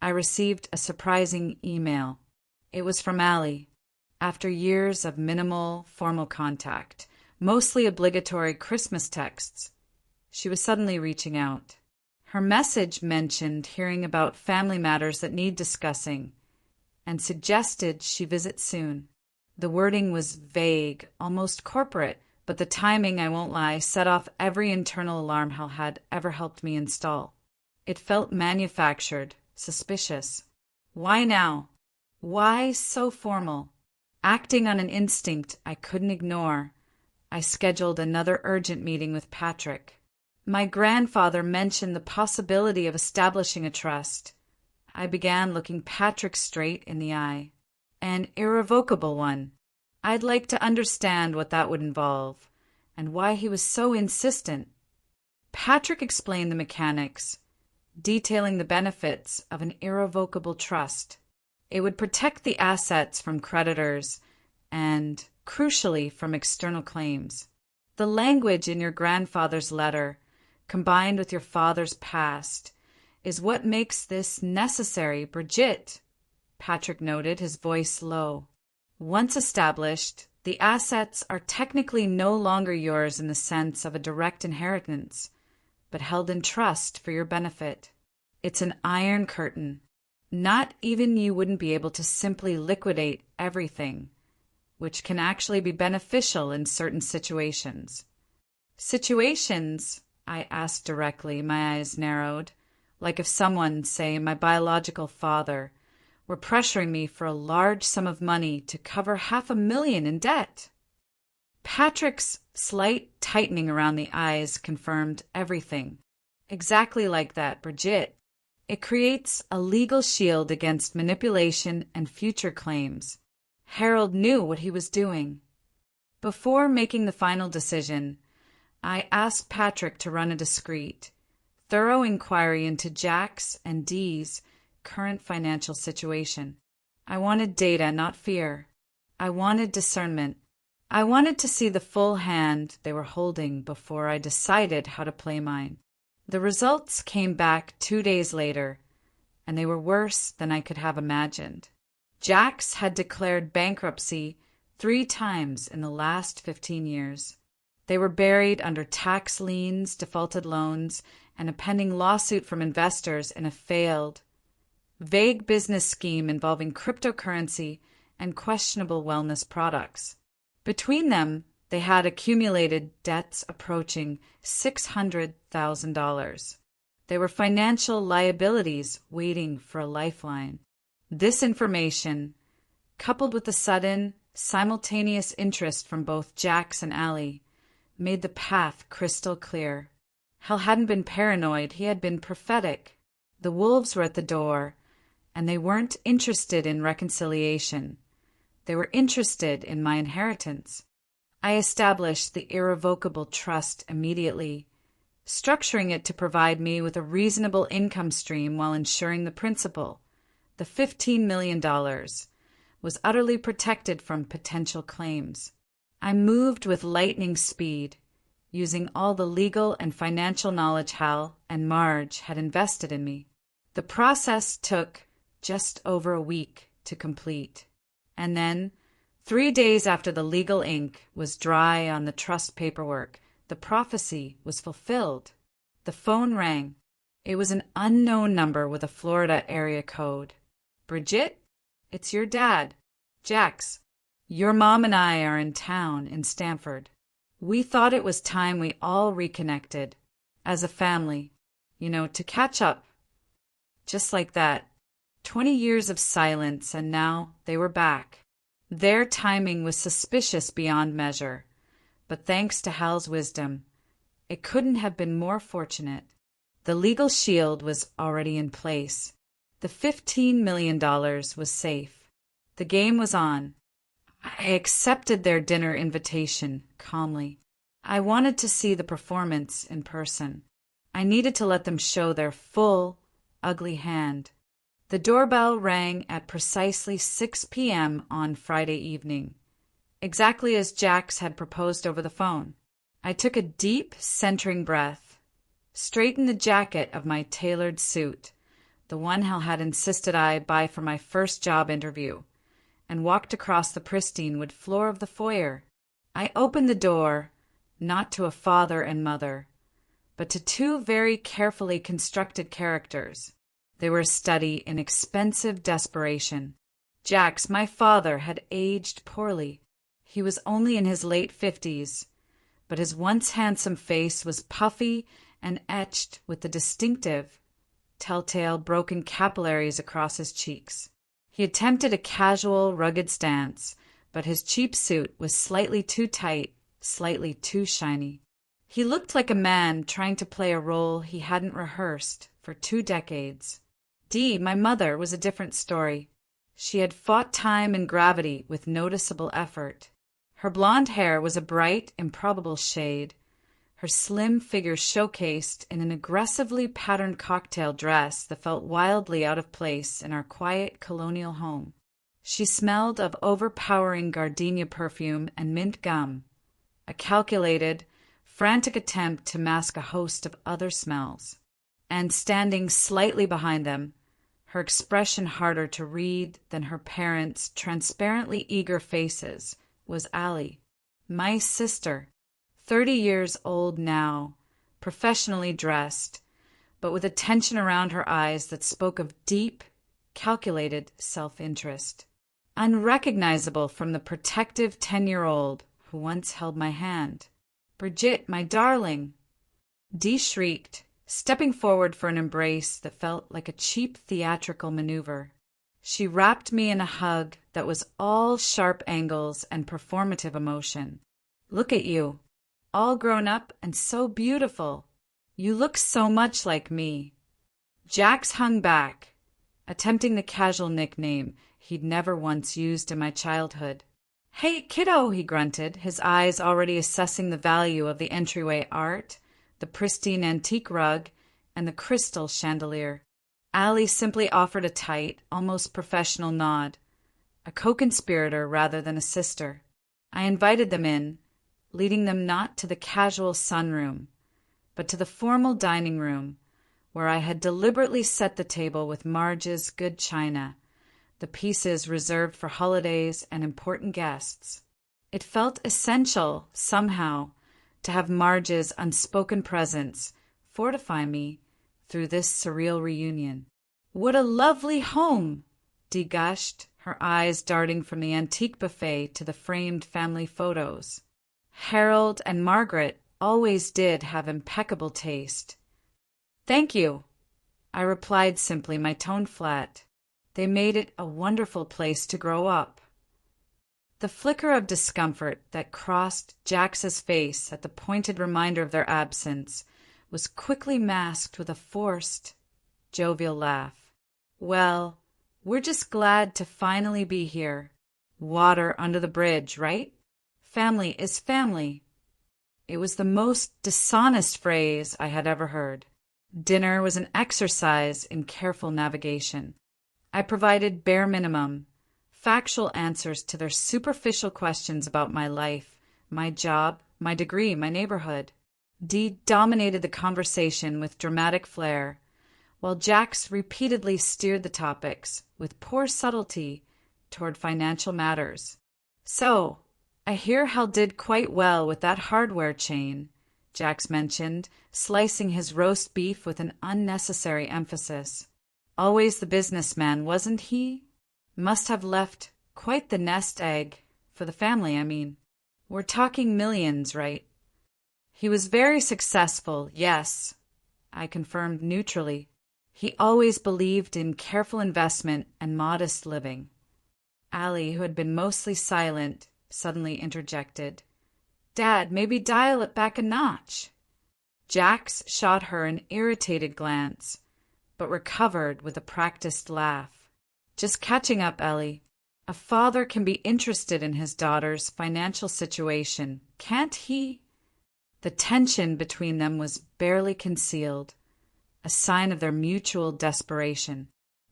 I received a surprising email. It was from Allie. After years of minimal, formal contact, mostly obligatory Christmas texts, she was suddenly reaching out. Her message mentioned hearing about family matters that need discussing, and suggested she visit soon. The wording was vague, almost corporate, But the timing, I won't lie, set off every internal alarm Hal had ever helped me install. It felt manufactured, suspicious. Why now? Why so formal? Acting on an instinct I couldn't ignore, I scheduled another urgent meeting with Patrick. My grandfather mentioned the possibility of establishing a trust. I began looking Patrick straight in the eye. An irrevocable one. I'd like to understand what that would involve, and why he was so insistent. Patrick explained the mechanics, detailing the benefits of an irrevocable trust. It would protect the assets from creditors and, crucially, from external claims. The language in your grandfather's letter, combined with your father's past, is what makes this necessary, Brigitte, Patrick noted, his voice low. Once established, the assets are technically no longer yours in the sense of a direct inheritance, but held in trust for your benefit. It's an iron curtain. Not even you wouldn't be able to simply liquidate everything, which can actually be beneficial in certain situations. Situations? I asked directly, my eyes narrowed, like if someone, say my biological father, were pressuring me for a large sum of money to cover $500,000 in debt. Patrick's slight tightening around the eyes confirmed everything. Exactly like that, Brigitte. It creates a legal shield against manipulation and future claims. Harold knew what he was doing. Before making the final decision, I asked Patrick to run a discreet, thorough inquiry into Jack's and Dee's current financial situation. I wanted data, not fear. I wanted discernment. I wanted to see the full hand they were holding before I decided how to play mine. The results came back 2 days later, and they were worse than I could have imagined. Jack's had declared bankruptcy 3 times in the last 15 years. They were buried under tax liens, defaulted loans, and a pending lawsuit from investors in a failed, vague business scheme involving cryptocurrency and questionable wellness products. Between them, they had accumulated debts approaching $600,000. They were financial liabilities waiting for a lifeline. This information, coupled with the sudden, simultaneous interest from both Jax and Allie, made the path crystal clear. Hal hadn't been paranoid, he had been prophetic. The wolves were at the door, and they weren't interested in reconciliation. They were interested in my inheritance. I established the irrevocable trust immediately, structuring it to provide me with a reasonable income stream while ensuring the principal, the $15 million, was utterly protected from potential claims. I moved with lightning speed, using all the legal and financial knowledge Hal and Marge had invested in me. The process took just over a week to complete. And then, 3 days after the legal ink was dry on the trust paperwork, the prophecy was fulfilled. The phone rang. It was an unknown number with a Florida area code. Brigitte, it's your dad. Jax, your mom and I are in town in Stamford. We thought it was time we all reconnected, as a family, to catch up. Just like that. 20 years of silence, and now they were back. Their timing was suspicious beyond measure, but thanks to Hal's wisdom, it couldn't have been more fortunate. The legal shield was already in place. The $15 million was safe. The game was on. I accepted their dinner invitation calmly. I wanted to see the performance in person. I needed to let them show their full, ugly hand. The doorbell rang at precisely 6 p.m. on Friday evening, exactly as Jax had proposed over the phone. I took a deep, centering breath, straightened the jacket of my tailored suit, the one Hal had insisted I buy for my first job interview, and walked across the pristine wood floor of the foyer. I opened the door, not to a father and mother, but to 2 very carefully constructed characters. They were a study in expensive desperation. Jax, my father, had aged poorly. He was only in his late 50s, but his once handsome face was puffy and etched with the distinctive, telltale broken capillaries across his cheeks. He attempted a casual, rugged stance, but his cheap suit was slightly too tight, slightly too shiny. He looked like a man trying to play a role he hadn't rehearsed for 2 decades. Dee, my mother, was a different story. She had fought time and gravity with noticeable effort. Her blonde hair was a bright, improbable shade, her slim figure showcased in an aggressively patterned cocktail dress that felt wildly out of place in our quiet colonial home. She smelled of overpowering gardenia perfume and mint gum, a calculated, frantic attempt to mask a host of other smells. And standing slightly behind them, her expression harder to read than her parents' transparently eager faces, was Allie, my sister, 30 years old now, professionally dressed, but with a tension around her eyes that spoke of deep, calculated self-interest. Unrecognizable from the protective 10-year-old who once held my hand. "Bridget, my darling!" Dee shrieked, stepping forward for an embrace that felt like a cheap theatrical maneuver. She wrapped me in a hug that was all sharp angles and performative emotion. "Look at you, all grown up and so beautiful. You look so much like me." Jax hung back, attempting the casual nickname he'd never once used in my childhood. "Hey, kiddo," he grunted, his eyes already assessing the value of the entryway art, the pristine antique rug, and the crystal chandelier. Allie simply offered a tight, almost professional nod, a co-conspirator rather than a sister. I invited them in, leading them not to the casual sunroom, but to the formal dining room, where I had deliberately set the table with Marge's good china, the pieces reserved for holidays and important guests. It felt essential, somehow, to have Marge's unspoken presence fortify me through this surreal reunion. "What a lovely home!" Dee gushed, her eyes darting from the antique buffet to the framed family photos. Harold and Margaret always did have impeccable taste. "Thank you," I replied simply, my tone flat. They made it a wonderful place to grow up. The flicker of discomfort that crossed Jax's face at the pointed reminder of their absence was quickly masked with a forced, jovial laugh. "Well, we're just glad to finally be here. Water under the bridge, right? Family is family." It was the most dishonest phrase I had ever heard. Dinner was an exercise in careful navigation. I provided bare minimum, factual answers to their superficial questions about my life, my job, my degree, my neighborhood. Dee dominated the conversation with dramatic flair, while Jax repeatedly steered the topics, with poor subtlety, toward financial matters. "So, I hear Hal did quite well with that hardware chain," Jax mentioned, slicing his roast beef with an unnecessary emphasis. "Always the businessman, wasn't he? Must have left quite the nest egg, for the family, I mean. We're talking millions, right?" "He was very successful, yes," I confirmed neutrally. "He always believed in careful investment and modest living." Allie, who had been mostly silent, suddenly interjected. "Dad, maybe dial it back a notch." Jax shot her an irritated glance, but recovered with a practiced laugh. "Just catching up, Ellie. A father can be interested in his daughter's financial situation, can't he?" The tension between them was barely concealed, a sign of their mutual desperation.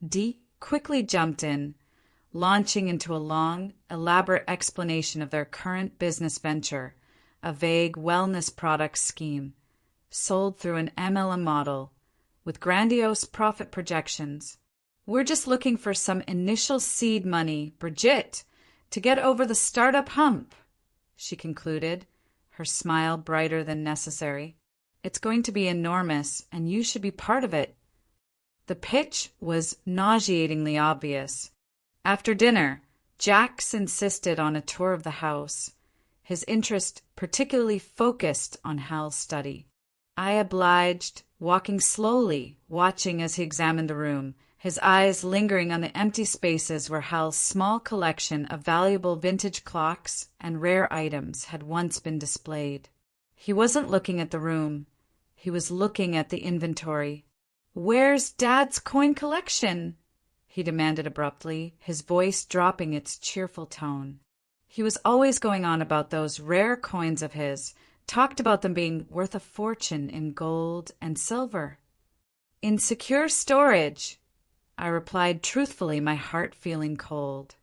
Dee quickly jumped in, launching into a long, elaborate explanation of their current business venture, a vague wellness product scheme, sold through an MLM model, with grandiose profit projections. "We're just looking for some initial seed money, Bridget, to get over the startup hump," she concluded, her smile brighter than necessary. "It's going to be enormous, and you should be part of it." The pitch was nauseatingly obvious. After dinner, Jax insisted on a tour of the house, his interest particularly focused on Hal's study. I obliged, walking slowly, watching as he examined the room, his eyes lingering on the empty spaces where Hal's small collection of valuable vintage clocks and rare items had once been displayed. He wasn't looking at the room. He was looking at the inventory. "Where's Dad's coin collection?" he demanded abruptly, his voice dropping its cheerful tone. He was always going on about those rare coins of his, talked about them being worth a fortune in gold and silver. "In secure storage," I replied truthfully, my heart feeling cold.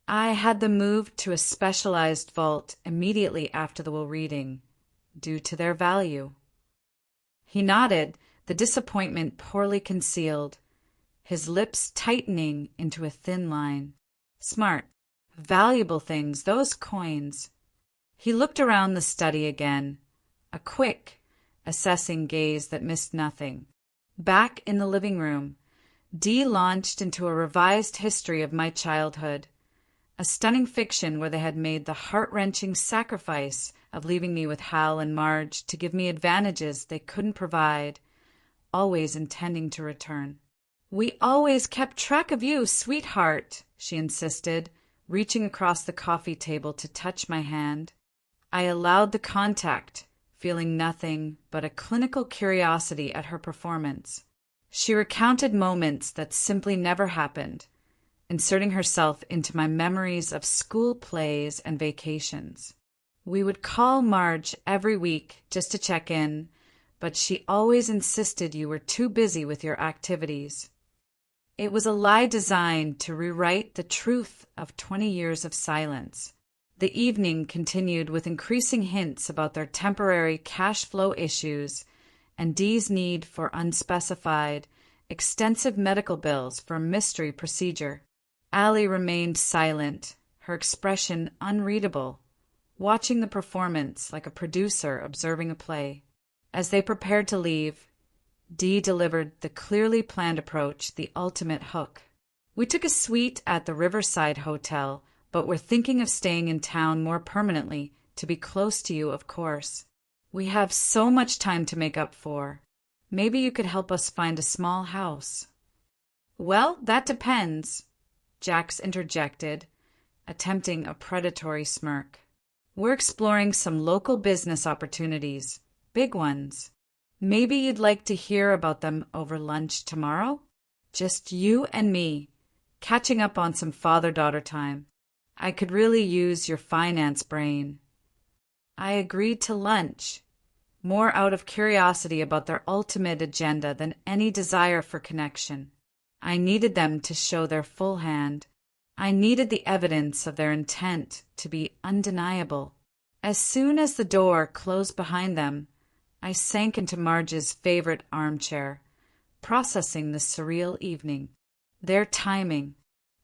"I had them moved to a specialized vault immediately after the will reading, due to their value." He nodded, the disappointment poorly concealed, his lips tightening into a thin line. "Smart. Valuable things, those coins." He looked around the study again, a quick, assessing gaze that missed nothing. Back in the living room, Dee launched into a revised history of my childhood, a stunning fiction where they had made the heart-wrenching sacrifice of leaving me with Hal and Marge to give me advantages they couldn't provide, always intending to return. "We always kept track of you, sweetheart," she insisted, reaching across the coffee table to touch my hand. I allowed the contact, feeling nothing but a clinical curiosity at her performance. She recounted moments that simply never happened, inserting herself into my memories of school plays and vacations. We would call Marge every week just to check in, but she always insisted you were too busy with your activities. It was a lie designed to rewrite the truth of 20 years of silence. The evening continued with increasing hints about their temporary cash flow issues and Dee's need for unspecified, extensive medical bills for a mystery procedure. Allie remained silent, her expression unreadable, watching the performance like a producer observing a play. As they prepared to leave, Dee delivered the clearly planned approach, the ultimate hook. "We took a suite at the Riverside Hotel, but we're thinking of staying in town more permanently, to be close to you, of course. We have so much time to make up for. Maybe you could help us find a small house." "Well, that depends," Jax interjected, attempting a predatory smirk. "We're exploring some local business opportunities, big ones. Maybe you'd like to hear about them over lunch tomorrow? Just you and me, catching up on some father-daughter time. I could really use your finance brain." I agreed to lunch, more out of curiosity about their ultimate agenda than any desire for connection. I needed them to show their full hand. I needed the evidence of their intent to be undeniable. As soon as the door closed behind them, I sank into Marge's favorite armchair, processing the surreal evening. Their timing,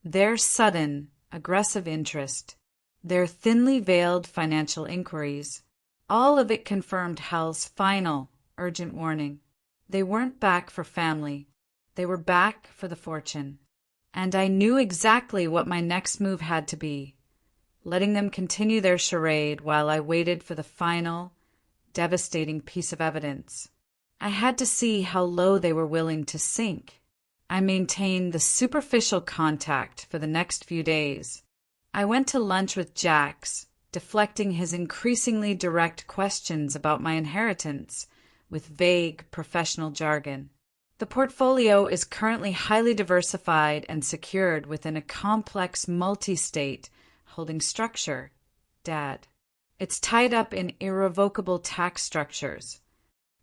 their sudden, aggressive interest, their thinly veiled financial inquiries, all of it confirmed Hal's final, urgent warning. They weren't back for family. They were back for the fortune. And I knew exactly what my next move had to be, letting them continue their charade while I waited for the final, devastating piece of evidence. I had to see how low they were willing to sink. I maintained the superficial contact for the next few days. I went to lunch with Jax, deflecting his increasingly direct questions about my inheritance with vague professional jargon. "The portfolio is currently highly diversified and secured within a complex multi-state holding structure, Dad. It's tied up in irrevocable tax structures."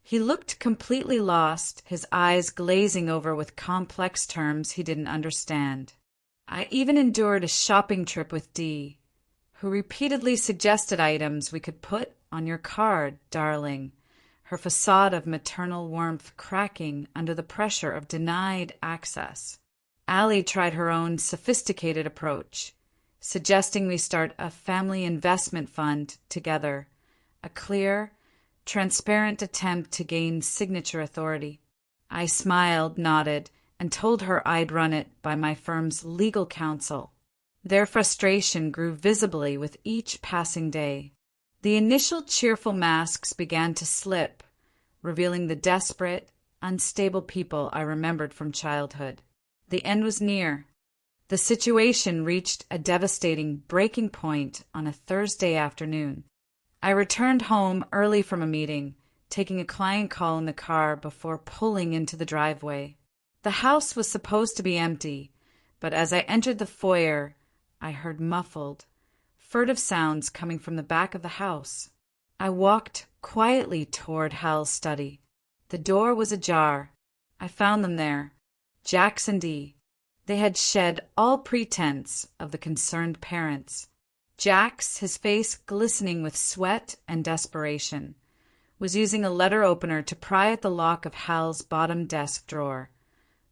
He looked completely lost, his eyes glazing over with complex terms he didn't understand. I even endured a shopping trip with Dee, who repeatedly suggested items we could put on your card, darling, her facade of maternal warmth cracking under the pressure of denied access. Allie tried her own sophisticated approach, suggesting we start a family investment fund together, a clear, transparent attempt to gain signature authority. I smiled, nodded, and told her I'd run it by my firm's legal counsel. Their frustration grew visibly with each passing day. The initial cheerful masks began to slip, revealing the desperate, unstable people I remembered from childhood. The end was near. The situation reached a devastating breaking point on a Thursday afternoon. I returned home early from a meeting, taking a client call in the car before pulling into the driveway. The house was supposed to be empty, but as I entered the foyer, I heard muffled, furtive sounds coming from the back of the house. I walked quietly toward Hal's study. The door was ajar. I found them there, Jax and Dee. They had shed all pretense of the concerned parents. Jax, his face glistening with sweat and desperation, was using a letter opener to pry at the lock of Hal's bottom desk drawer,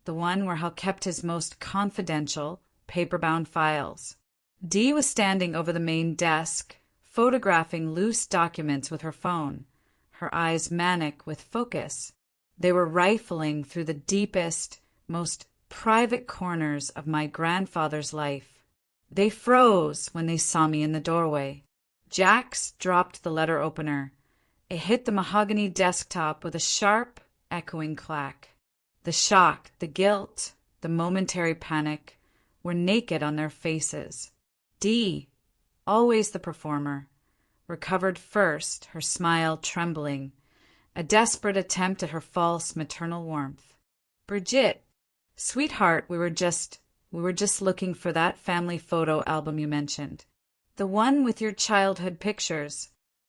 the one where Hal kept his most confidential, paper-bound files. Dee was standing over the main desk, photographing loose documents with her phone, her eyes manic with focus. They were rifling through the deepest, most private corners of my grandfather's life. They froze when they saw me in the doorway. Jax dropped the letter opener. It hit the mahogany desktop with a sharp, echoing clack. The shock, the guilt, the momentary panic were naked on their faces. Dee, always the performer, recovered first, her smile trembling, a desperate attempt at her false maternal warmth. Brigitte, sweetheart, we were just looking for that family photo album you mentioned. The one with your childhood pictures.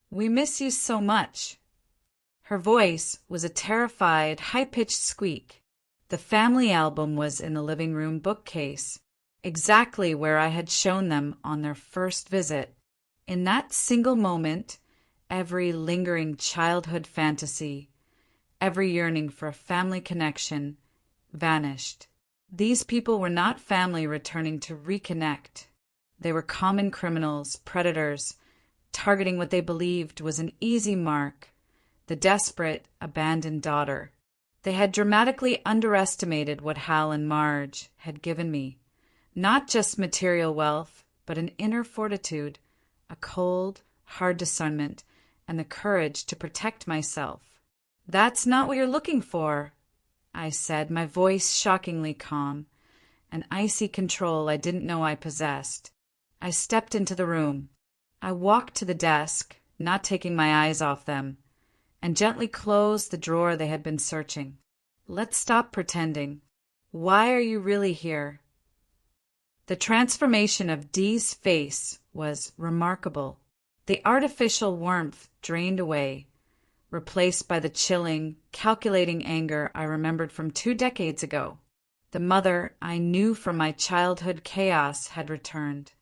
We miss you so much. Her voice was a terrified, high-pitched squeak. The family album was in the living room bookcase, exactly where I had shown them on their first visit. In that single moment, every lingering childhood fantasy, every yearning for a family connection, vanished. These people were not family returning to reconnect. They were common criminals, predators, targeting what they believed was an easy mark, the desperate, abandoned daughter. They had dramatically underestimated what Hal and Marge had given me. Not just material wealth, but an inner fortitude, a cold, hard discernment, and the courage to protect myself. That's not what you're looking for, I said, my voice shockingly calm, an icy control I didn't know I possessed. I stepped into the room. I walked to the desk, not taking my eyes off them, and gently closed the drawer they had been searching. Let's stop pretending. Why are you really here? The transformation of Dee's face was remarkable. The artificial warmth drained away, replaced by the chilling, calculating anger I remembered from 2 decades ago. The mother I knew from my childhood chaos had returned.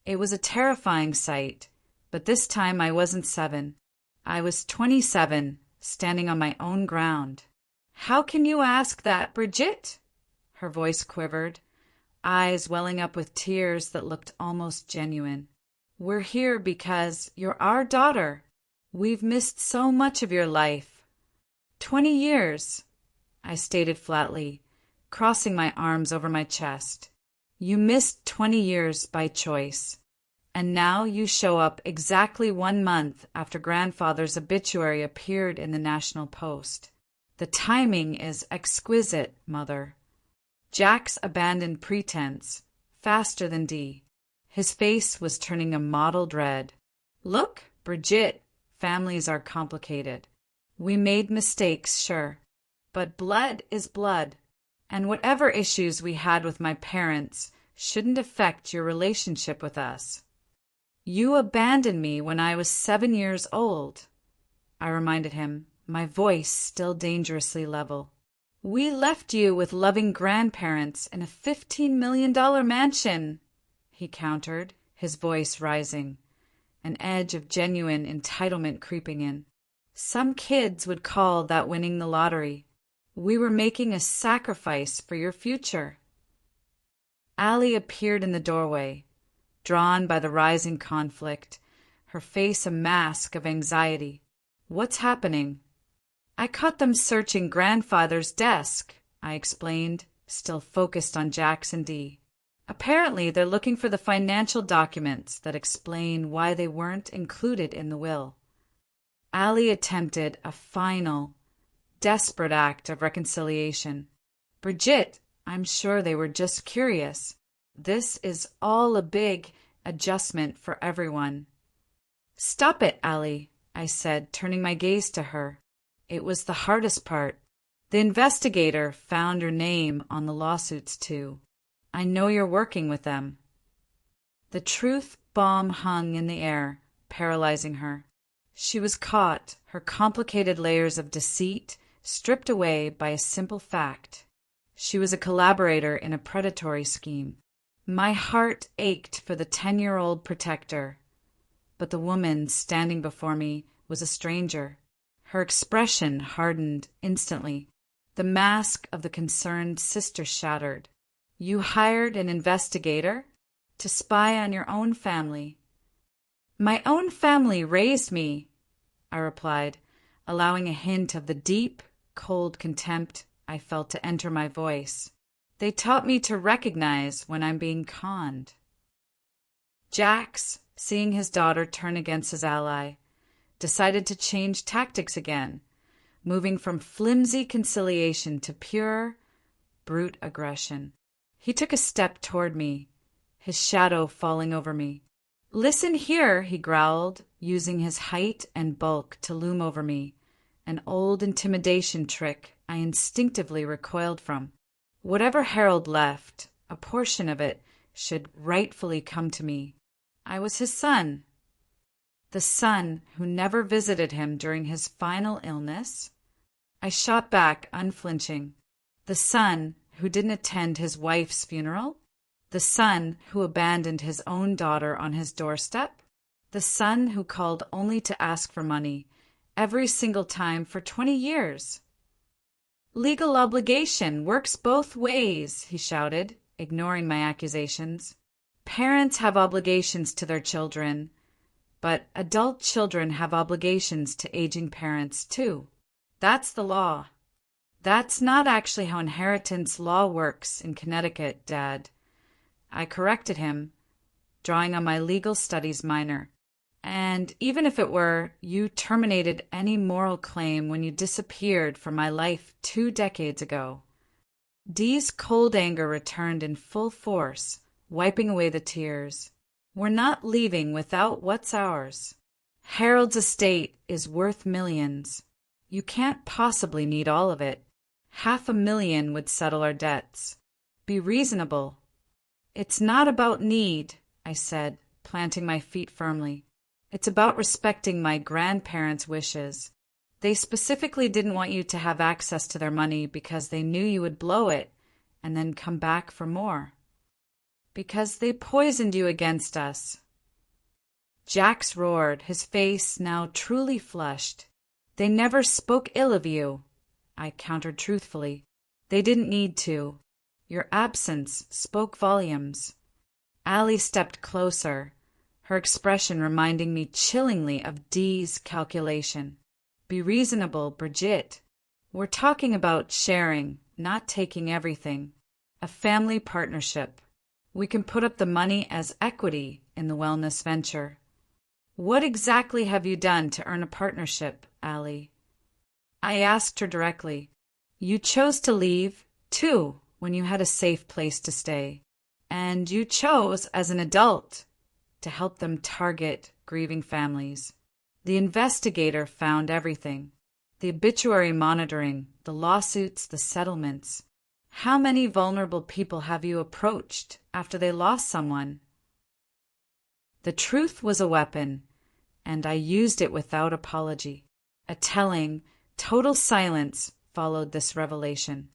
It was a terrifying sight, but this time I wasn't 7. I was 27, standing on my own ground. How can you ask that, Brigitte? Her voice quivered, eyes welling up with tears that looked almost genuine. We're here because you're our daughter. We've missed so much of your life. 20 years, I stated flatly, crossing my arms over my chest. You missed 20 years by choice. And now you show up exactly 1 month after grandfather's obituary appeared in the National Post. The timing is exquisite, Mother. Jax abandoned pretense, faster than Dee. His face was turning a mottled red. Look, Brigitte, families are complicated. We made mistakes, sure. But blood is blood. And whatever issues we had with my parents shouldn't affect your relationship with us. You abandoned me when I was 7 years old, I reminded him, my voice still dangerously level. We left you with loving grandparents in a $15 million mansion, he countered, his voice rising, an edge of genuine entitlement creeping in. Some kids would call that winning the lottery. We were making a sacrifice for your future. Allie appeared in the doorway, drawn by the rising conflict, her face a mask of anxiety. What's happening? I caught them searching grandfather's desk, I explained, still focused on Jax and Dee. Apparently, they're looking for the financial documents that explain why they weren't included in the will. Ali attempted a final, desperate act of reconciliation. Brigitte, I'm sure they were just curious. This is all a big adjustment for everyone. Stop it, Ali, I said, turning my gaze to her. It was the hardest part. The investigator found your name on the lawsuits, too. I know you're working with them. The truth bomb hung in the air, paralyzing her. She was caught, her complicated layers of deceit stripped away by a simple fact. She was a collaborator in a predatory scheme. My heart ached for the 10-year-old protector, but the woman standing before me was a stranger. Her expression hardened instantly. The mask of the concerned sister shattered. You hired an investigator to spy on your own family. My own family raised me, I replied, allowing a hint of the deep, cold contempt I felt to enter my voice. They taught me to recognize when I'm being conned. Jax, seeing his daughter turn against his ally, decided to change tactics again, moving from flimsy conciliation to pure, brute aggression. He took a step toward me, his shadow falling over me. Listen here, he growled, using his height and bulk to loom over me, an old intimidation trick I instinctively recoiled from. Whatever Harold left, a portion of it should rightfully come to me. I was his son. The son who never visited him during his final illness. I shot back, unflinching. The son who didn't attend his wife's funeral? The son who abandoned his own daughter on his doorstep? The son who called only to ask for money every single time for 20 years? Legal obligation works both ways, he shouted, ignoring my accusations. Parents have obligations to their children, but adult children have obligations to aging parents, too. That's the law. That's not actually how inheritance law works in Connecticut, Dad. I corrected him, drawing on my legal studies minor. And even if it were, you terminated any moral claim when you disappeared from my life 2 decades ago. Dee's cold anger returned in full force, wiping away the tears. We're not leaving without what's ours. Harold's estate is worth millions. You can't possibly need all of it. $500,000 would settle our debts. Be reasonable. It's not about need, I said, planting my feet firmly. It's about respecting my grandparents' wishes. They specifically didn't want you to have access to their money because they knew you would blow it and then come back for more. Because they poisoned you against us. Jax roared, his face now truly flushed. They never spoke ill of you, I countered truthfully. They didn't need to. Your absence spoke volumes. Ali stepped closer, her expression reminding me chillingly of Dee's calculation. Be reasonable, Brigitte. We're talking about sharing, not taking everything. A family partnership. We can put up the money as equity in the wellness venture. What exactly have you done to earn a partnership, Ali? I asked her directly. You chose to leave, too, when you had a safe place to stay. And you chose, as an adult, to help them target grieving families. The investigator found everything. The obituary monitoring, the lawsuits, the settlements. How many vulnerable people have you approached after they lost someone? The truth was a weapon, and I used it without apology. A telling, total silence followed this revelation.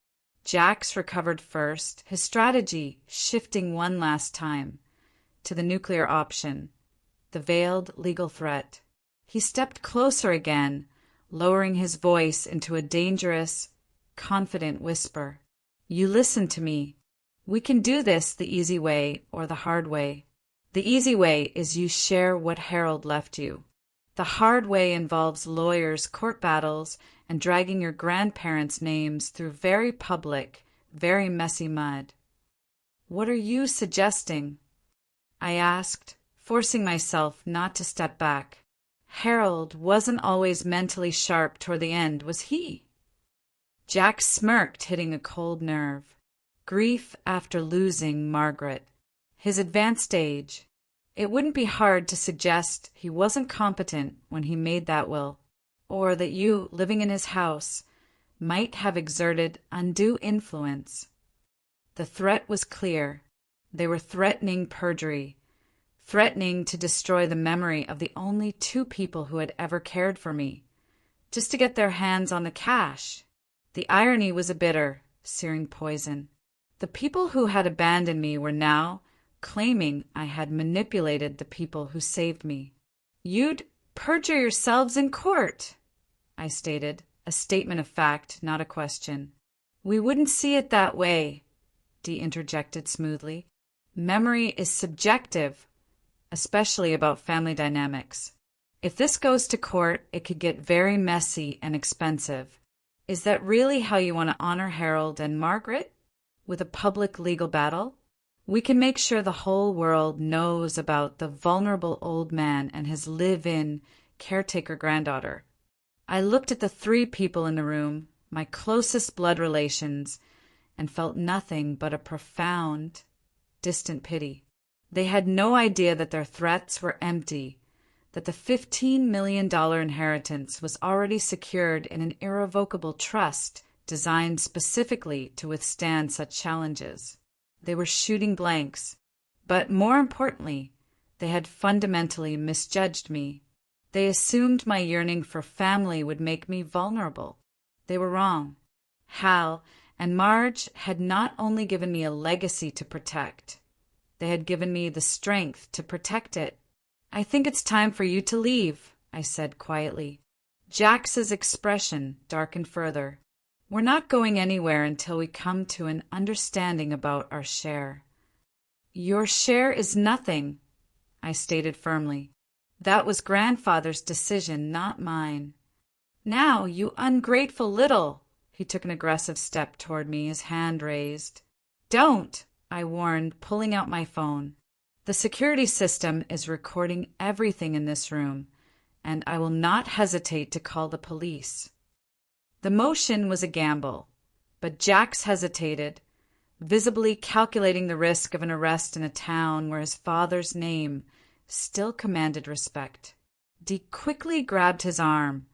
Jax recovered first, his strategy shifting one last time to the nuclear option, the veiled legal threat. He stepped closer again, lowering his voice into a dangerous, confident whisper. You listen to me. We can do this the easy way or the hard way. The easy way is you share what Harold left you. The hard way involves lawyers, court battles, and dragging your grandparents' names through very public, very messy mud. What are you suggesting? I asked, forcing myself not to step back. Harold wasn't always mentally sharp toward the end, was he? Jack smirked, hitting a cold nerve. Grief after losing Margaret. His advanced age. It wouldn't be hard to suggest he wasn't competent when he made that will, or that you, living in his house, might have exerted undue influence. The threat was clear. They were threatening perjury, threatening to destroy the memory of the only two people who had ever cared for me, just to get their hands on the cash. The irony was a bitter, searing poison. The people who had abandoned me were now claiming I had manipulated the people who saved me. You'd perjure yourselves in court, I stated, a statement of fact, not a question. We wouldn't see it that way, Dee interjected smoothly. Memory is subjective, especially about family dynamics. If this goes to court, it could get very messy and expensive. Is that really how you want to honor Harold and Margaret? With a public legal battle? We can make sure the whole world knows about the vulnerable old man and his live-in caretaker granddaughter. I looked at the three people in the room, my closest blood relations, and felt nothing but a profound, distant pity. They had no idea that their threats were empty, that the $15 million inheritance was already secured in an irrevocable trust designed specifically to withstand such challenges. They were shooting blanks, but more importantly, they had fundamentally misjudged me. They assumed my yearning for family would make me vulnerable. They were wrong. Hal and Marge had not only given me a legacy to protect, they had given me the strength to protect it. I think it's time for you to leave, I said quietly. Jax's expression darkened further. We're not going anywhere until we come to an understanding about our share. Your share is nothing, I stated firmly. That was grandfather's decision, not mine. Now, you ungrateful little, he took an aggressive step toward me, his hand raised. Don't, I warned, pulling out my phone. The security system is recording everything in this room, and I will not hesitate to call the police. The motion was a gamble, but Jax hesitated, visibly calculating the risk of an arrest in a town where his father's name still commanded respect. Dee quickly grabbed his arm,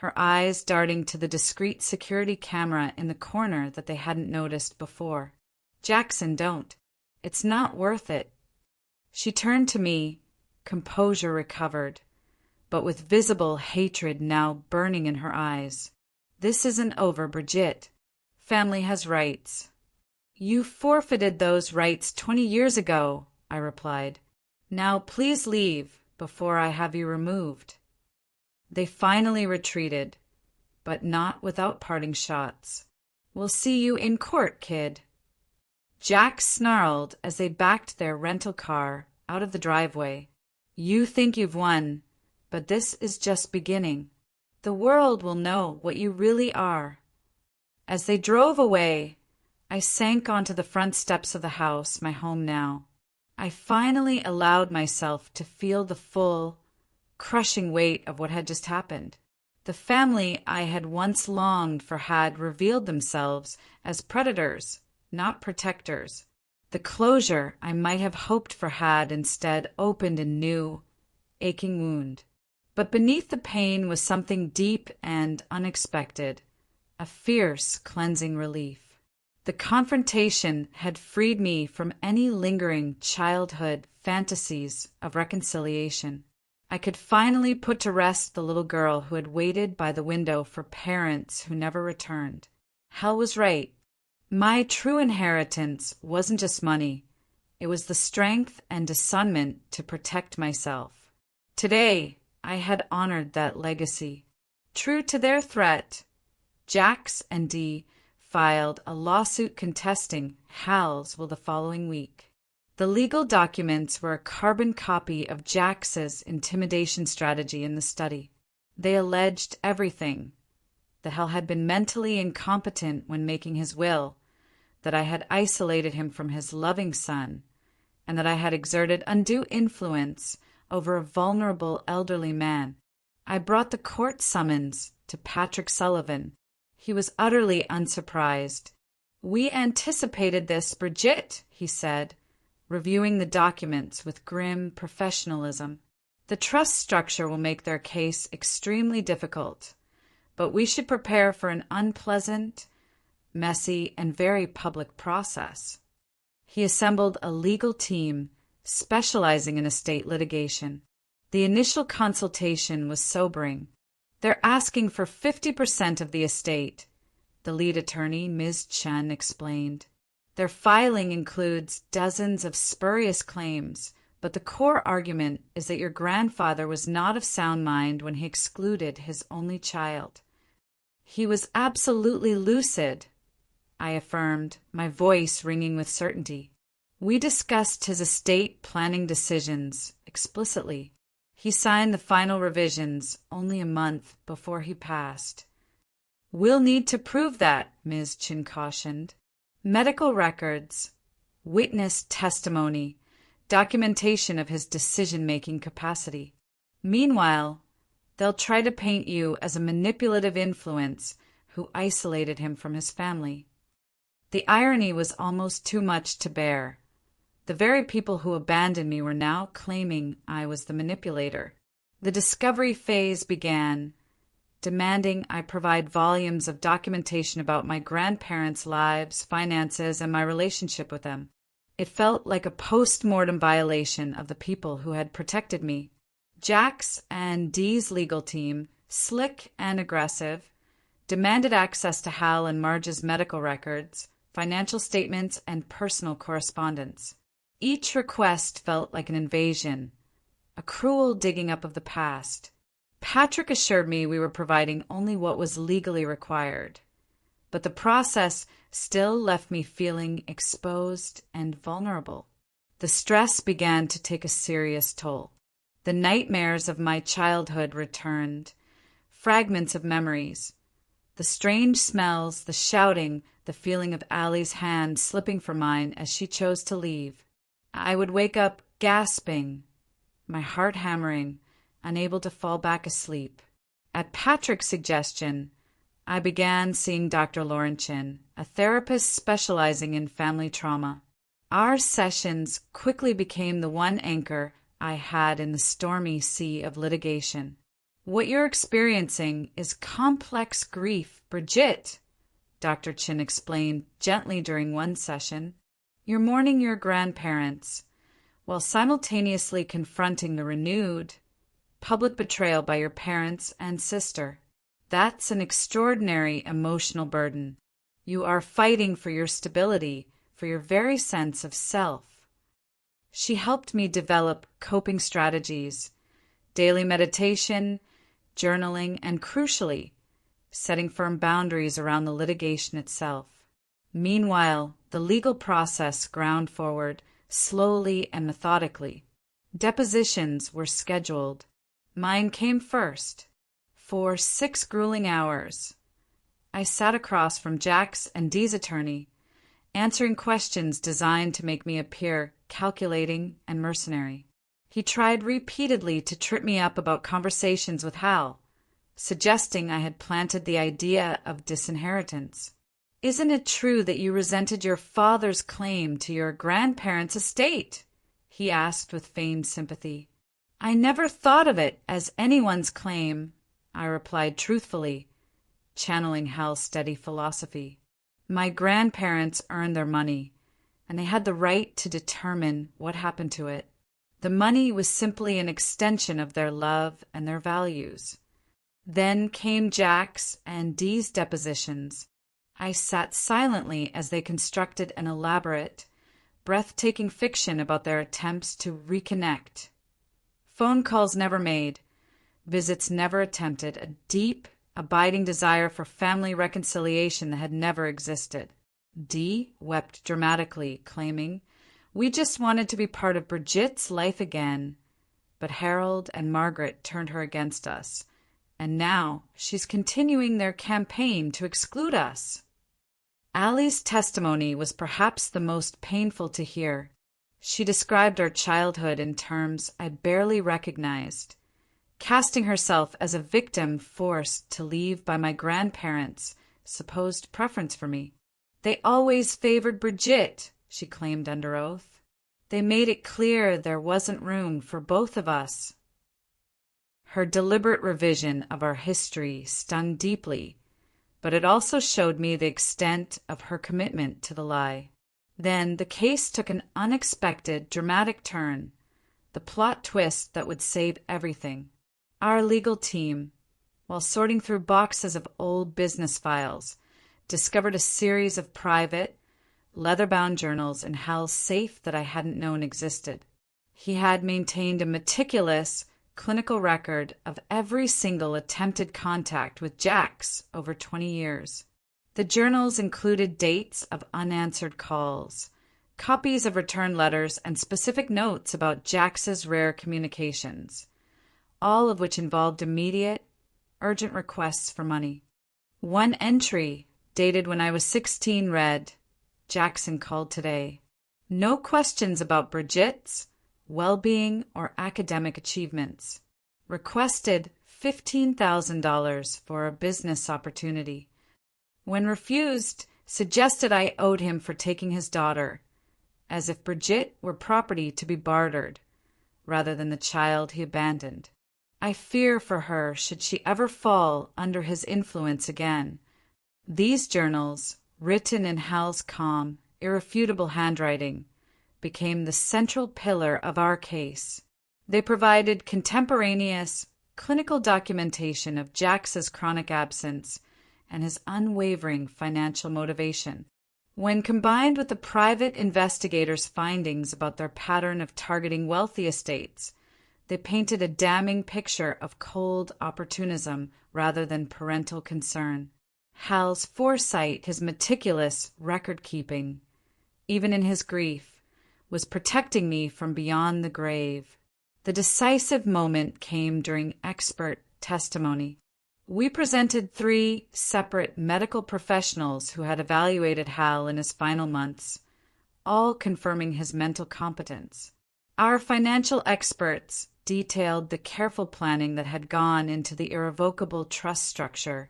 her eyes darting to the discreet security camera in the corner that they hadn't noticed before. Jackson, don't. It's not worth it. She turned to me, composure recovered, but with visible hatred now burning in her eyes. This isn't over, Brigitte. Family has rights. You forfeited those rights 20 years ago, I replied. Now please leave before I have you removed. They finally retreated, but not without parting shots. We'll see you in court, kid. Jax snarled as they backed their rental car out of the driveway. You think you've won, but this is just beginning. The world will know what you really are. As they drove away, I sank onto the front steps of the house, my home now. I finally allowed myself to feel the full, crushing weight of what had just happened. The family I had once longed for had revealed themselves as predators, not protectors. The closure I might have hoped for had instead opened a new, aching wound. But beneath the pain was something deep and unexpected, a fierce, cleansing relief. The confrontation had freed me from any lingering childhood fantasies of reconciliation. I could finally put to rest the little girl who had waited by the window for parents who never returned. Hal was right. My true inheritance wasn't just money. It was the strength and discernment to protect myself. Today, I had honored that legacy. True to their threat, Jax and Dee filed a lawsuit contesting Hal's will the following week. The legal documents were a carbon copy of Jax's intimidation strategy in the study. They alleged everything. That Hal had been mentally incompetent when making his will, that I had isolated him from his loving son, and that I had exerted undue influence over a vulnerable elderly man. I brought the court summons to Patrick Sullivan. He was utterly unsurprised. "We anticipated this, Bridget," he said, reviewing the documents with grim professionalism. "The trust structure will make their case extremely difficult, but we should prepare for an unpleasant, messy, and very public process." He assembled a legal team specializing in estate litigation. The initial consultation was sobering. "They're asking for 50% of the estate," the lead attorney, Ms. Chen, explained. "Their filing includes dozens of spurious claims, but the core argument is that your grandfather was not of sound mind when he excluded his only child." "He was absolutely lucid," I affirmed, my voice ringing with certainty. "We discussed his estate planning decisions explicitly. He signed the final revisions only a month before he passed." "We'll need to prove that," Ms. Chin cautioned. "Medical records, witness testimony, documentation of his decision-making capacity. Meanwhile, they'll try to paint you as a manipulative influence who isolated him from his family." The irony was almost too much to bear. The very people who abandoned me were now claiming I was the manipulator. The discovery phase began, demanding I provide volumes of documentation about my grandparents' lives, finances, and my relationship with them. It felt like a post-mortem violation of the people who had protected me. Jack's and Dee's legal team, slick and aggressive, demanded access to Hal and Marge's medical records, financial statements, and personal correspondence. Each request felt like an invasion, a cruel digging up of the past. Patrick assured me we were providing only what was legally required, but the process still left me feeling exposed and vulnerable. The stress began to take a serious toll. The nightmares of my childhood returned, fragments of memories. The strange smells, the shouting, the feeling of Allie's hand slipping from mine as she chose to leave. I would wake up gasping, my heart hammering, unable to fall back asleep. At Patrick's suggestion, I began seeing Dr. Laurenchin, a therapist specializing in family trauma. Our sessions quickly became the one anchor I had in the stormy sea of litigation. "What you're experiencing is complex grief, Bridget," Dr. Chin explained gently during one session. "You're mourning your grandparents, while simultaneously confronting the renewed, public betrayal by your parents and sister. That's an extraordinary emotional burden. You are fighting for your stability, for your very sense of self." She helped me develop coping strategies, daily meditation, journaling, and crucially, setting firm boundaries around the litigation itself. Meanwhile, the legal process ground forward, slowly and methodically. Depositions were scheduled. Mine came first. For 6 grueling hours, I sat across from Jack's and Dee's attorney, answering questions designed to make me appear calculating and mercenary. He tried repeatedly to trip me up about conversations with Hal, suggesting I had planted the idea of disinheritance. "Isn't it true that you resented your father's claim to your grandparents' estate?" he asked with feigned sympathy. "I never thought of it as anyone's claim," I replied truthfully, channeling Hal's steady philosophy. "My grandparents earned their money, and they had the right to determine what happened to it. The money was simply an extension of their love and their values." Then came Jack's and Dee's depositions. I sat silently as they constructed an elaborate, breathtaking fiction about their attempts to reconnect. Phone calls never made, visits never attempted, a deep, abiding desire for family reconciliation that had never existed. Dee wept dramatically, claiming, "We just wanted to be part of Bridget's life again." But Harold and Margaret turned her against us, and now she's continuing their campaign to exclude us. Allie's testimony was perhaps the most painful to hear. She described our childhood in terms I barely recognized, casting herself as a victim forced to leave by my grandparents' supposed preference for me. They always favored Brigitte, she claimed under oath. They made it clear there wasn't room for both of us. Her deliberate revision of our history stung deeply, but it also showed me the extent of her commitment to the lie. Then the case took an unexpected, dramatic turn, the plot twist that would save everything. Our legal team, while sorting through boxes of old business files, discovered a series of private, leather-bound journals in Hal's safe that I hadn't known existed. He had maintained a meticulous, clinical record of every single attempted contact with Jax over 20 years. The journals included dates of unanswered calls, copies of returned letters, and specific notes about Jax's rare communications, all of which involved immediate, urgent requests for money. One entry, dated when I was 16, read, "Jackson called today. No questions about Brigitte's well-being or academic achievements. Requested $15,000 for a business opportunity. When refused, suggested I owed him for taking his daughter, as if Brigitte were property to be bartered, rather than the child he abandoned. I fear for her should she ever fall under his influence again." These journals, written in Hal's calm, irrefutable handwriting, became the central pillar of our case. They provided contemporaneous, clinical documentation of Jax's chronic absence and his unwavering financial motivation. When combined with the private investigators' findings about their pattern of targeting wealthy estates, they painted a damning picture of cold opportunism rather than parental concern. Hal's foresight, his meticulous record-keeping, even in his grief, was protecting me from beyond the grave. The decisive moment came during expert testimony. We presented 3 separate medical professionals who had evaluated Hal in his final months, all confirming his mental competence. Our financial experts detailed the careful planning that had gone into the irrevocable trust structure,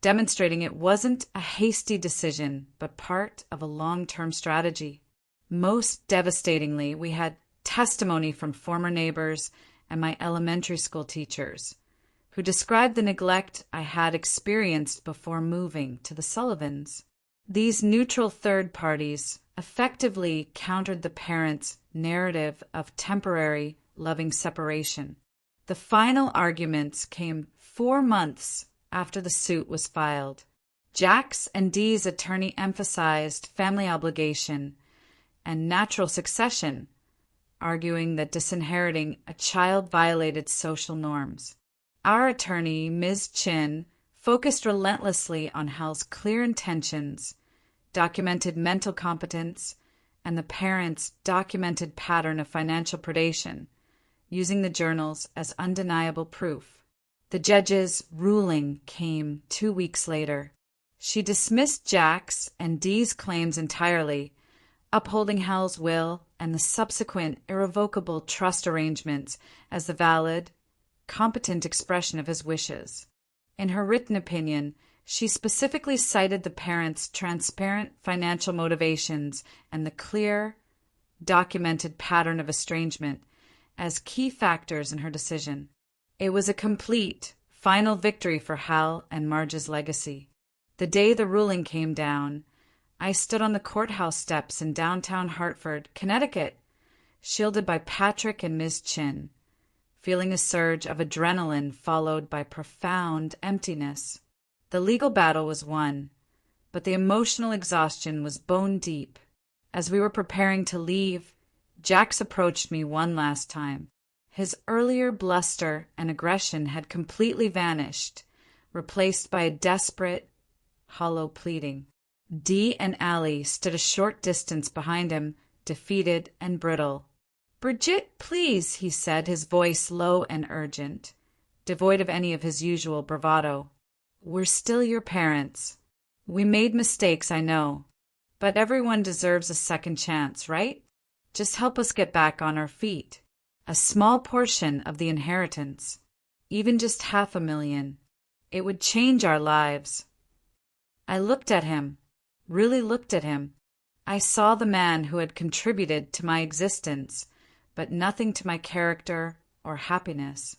demonstrating it wasn't a hasty decision, but part of a long-term strategy. Most devastatingly, we had testimony from former neighbors and my elementary school teachers, who described the neglect I had experienced before moving to the Sullivans. These neutral third parties effectively countered the parents' narrative of temporary, loving separation. The final arguments came 4 months after the suit was filed. Jax and Dee's attorney emphasized family obligation and natural succession, arguing that disinheriting a child violated social norms. Our attorney, Ms. Chin, focused relentlessly on Hal's clear intentions, documented mental competence, and the parents' documented pattern of financial predation, using the journals as undeniable proof. The judge's ruling came 2 weeks later. She dismissed Jax and Dee's claims entirely, upholding Hal's will and the subsequent irrevocable trust arrangements as the valid, competent expression of his wishes. In her written opinion, she specifically cited the parents' transparent financial motivations and the clear, documented pattern of estrangement as key factors in her decision. It was a complete, final victory for Hal and Marge's legacy. The day the ruling came down, I stood on the courthouse steps in downtown Hartford, Connecticut, shielded by Patrick and Ms. Chin, feeling a surge of adrenaline followed by profound emptiness. The legal battle was won, but the emotional exhaustion was bone deep. As we were preparing to leave, Jax approached me one last time. His earlier bluster and aggression had completely vanished, replaced by a desperate, hollow pleading. Dee and Allie stood a short distance behind him, defeated and brittle. "Brigitte, please," he said, his voice low and urgent, devoid of any of his usual bravado. "We're still your parents. We made mistakes, I know, but everyone deserves a second chance, right? Just help us get back on our feet. A small portion of the inheritance, even just 500,000, it would change our lives. I looked at him, really looked at him. I saw the man who had contributed to my existence, but nothing to my character or happiness.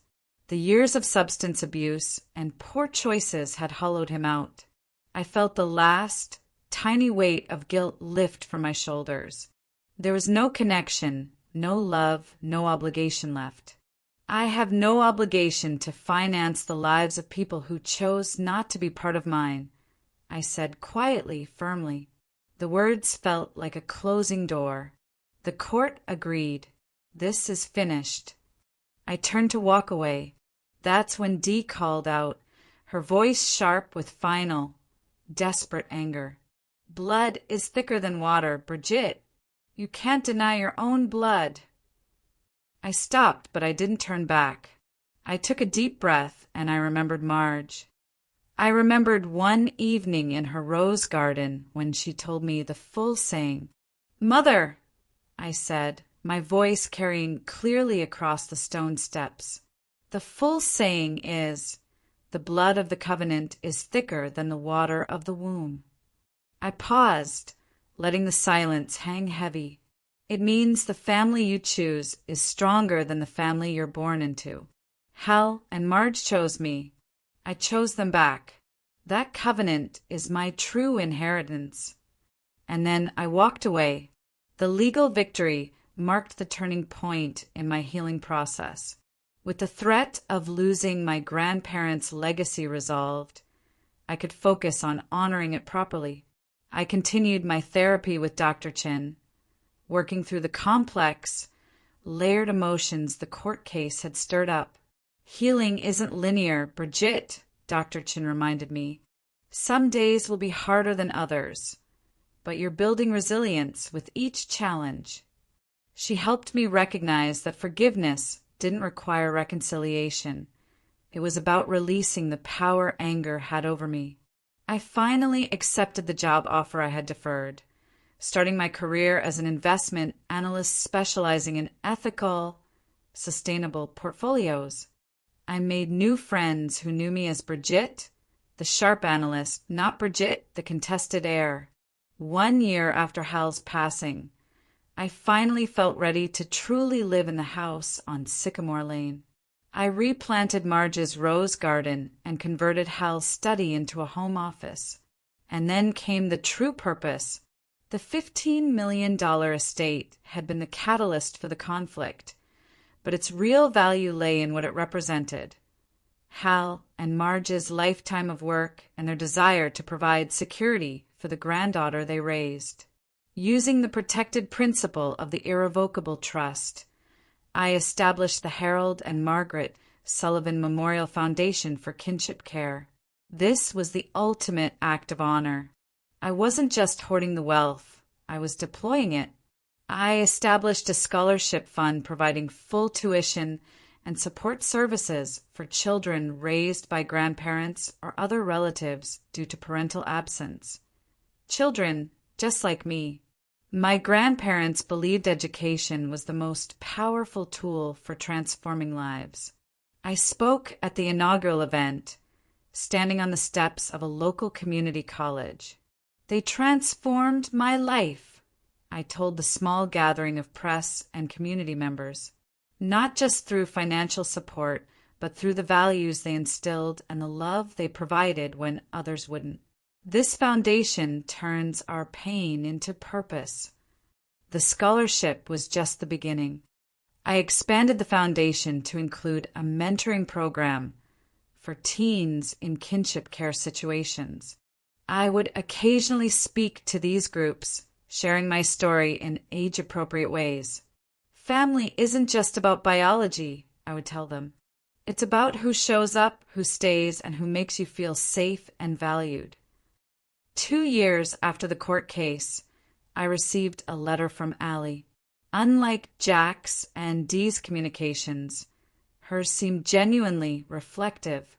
The years of substance abuse and poor choices had hollowed him out. I felt the last, tiny weight of guilt lift from my shoulders. There was no connection, no love, no obligation left. I have no obligation to finance the lives of people who chose not to be part of mine, I said quietly, firmly. The words felt like a closing door. The court agreed. This is finished. I turned to walk away. That's when Dee called out, her voice sharp with final, desperate anger. Blood is thicker than water, Bridget. You can't deny your own blood. I stopped, but I didn't turn back. I took a deep breath, and I remembered Marge. I remembered one evening in her rose garden when she told me the full saying. "Mother," I said, my voice carrying clearly across the stone steps. The full saying is, "The blood of the covenant is thicker than the water of the womb." I paused, letting the silence hang heavy. It means the family you choose is stronger than the family you're born into. Hal and Marge chose me. I chose them back. That covenant is my true inheritance. And then I walked away. The legal victory marked the turning point in my healing process. With the threat of losing my grandparents' legacy resolved, I could focus on honoring it properly. I continued my therapy with Dr. Chin, working through the complex, layered emotions the court case had stirred up. Healing isn't linear, Bridget, Dr. Chin reminded me. Some days will be harder than others, but you're building resilience with each challenge. She helped me recognize that forgiveness didn't require reconciliation. It was about releasing the power anger had over me. I finally accepted the job offer I had deferred, starting my career as an investment analyst specializing in ethical, sustainable portfolios. I made new friends who knew me as Bridget, the sharp analyst, not Bridget, the contested heir. 1 year after Hal's passing, I finally felt ready to truly live in the house on Sycamore Lane. I replanted Marge's rose garden and converted Hal's study into a home office. And then came the true purpose. The $15 million estate had been the catalyst for the conflict, but its real value lay in what it represented. Hal and Marge's lifetime of work and their desire to provide security for the granddaughter they raised. Using the protected principle of the irrevocable trust, I established the Harold and Margaret Sullivan Memorial Foundation for Kinship Care. This was the ultimate act of honor. I wasn't just hoarding the wealth, I was deploying it. I established a scholarship fund providing full tuition and support services for children raised by grandparents or other relatives due to parental absence. Children just like me. My grandparents believed education was the most powerful tool for transforming lives. I spoke at the inaugural event, standing on the steps of a local community college. They transformed my life, I told the small gathering of press and community members, not just through financial support, but through the values they instilled and the love they provided when others wouldn't. This foundation turns our pain into purpose. The scholarship was just the beginning. I expanded the foundation to include a mentoring program for teens in kinship care situations. I would occasionally speak to these groups, sharing my story in age-appropriate ways. Family isn't just about biology, I would tell them. It's about who shows up, who stays, and who makes you feel safe and valued. 2 years after the court case, I received a letter from Allie. Unlike Jack's and Dee's communications, hers seemed genuinely reflective.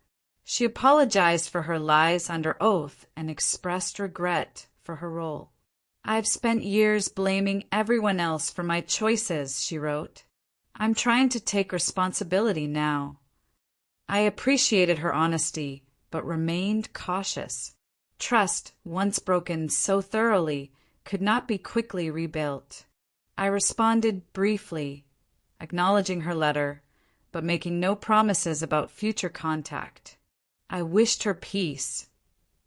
She apologized for her lies under oath and expressed regret for her role. "I've spent years blaming everyone else for my choices," she wrote. "I'm trying to take responsibility now." I appreciated her honesty, but remained cautious. Trust, once broken so thoroughly, could not be quickly rebuilt. I responded briefly, acknowledging her letter, but making no promises about future contact. I wished her peace,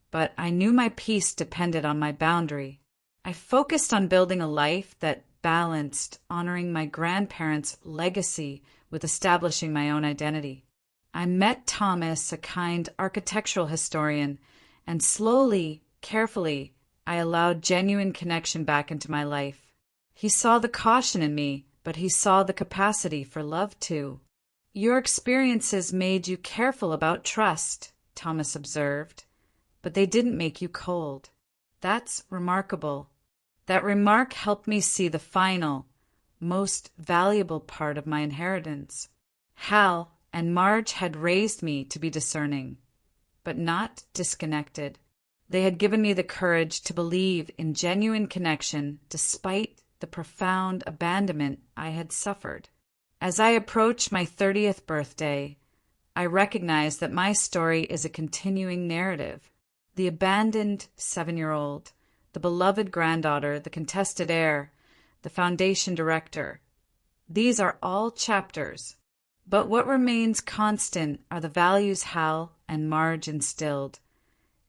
but I knew my peace depended on my boundary. I focused on building a life that balanced honoring my grandparents' legacy with establishing my own identity. I met Thomas, a kind architectural historian, and slowly, carefully, I allowed genuine connection back into my life. He saw the caution in me, but he saw the capacity for love too. "Your experiences made you careful about trust," Thomas observed, "but they didn't make you cold." That's remarkable. That remark helped me see the final, most valuable part of my inheritance. Hal and Marge had raised me to be discerning, but not disconnected. They had given me the courage to believe in genuine connection despite the profound abandonment I had suffered. As I approach my 30th birthday, I recognize that my story is a continuing narrative. The abandoned 7-year-old, the beloved granddaughter, the contested heir, the foundation director. These are all chapters. But what remains constant are the values Hal and Marge instilled: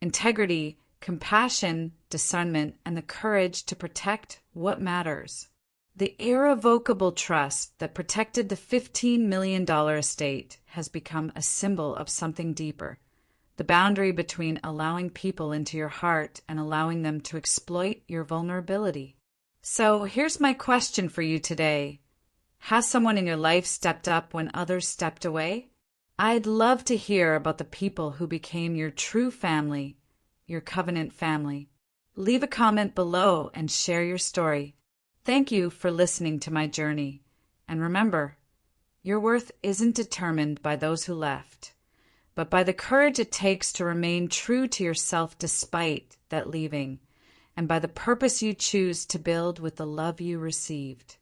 integrity, compassion, discernment, and the courage to protect what matters. The irrevocable trust that protected the $15 million estate has become a symbol of something deeper: the boundary between allowing people into your heart and allowing them to exploit your vulnerability. So here's my question for you today. Has someone in your life stepped up when others stepped away? I'd love to hear about the people who became your true family, your covenant family. Leave a comment below and share your story. Thank you for listening to my journey. And remember, your worth isn't determined by those who left, but by the courage it takes to remain true to yourself despite that leaving, and by the purpose you choose to build with the love you received.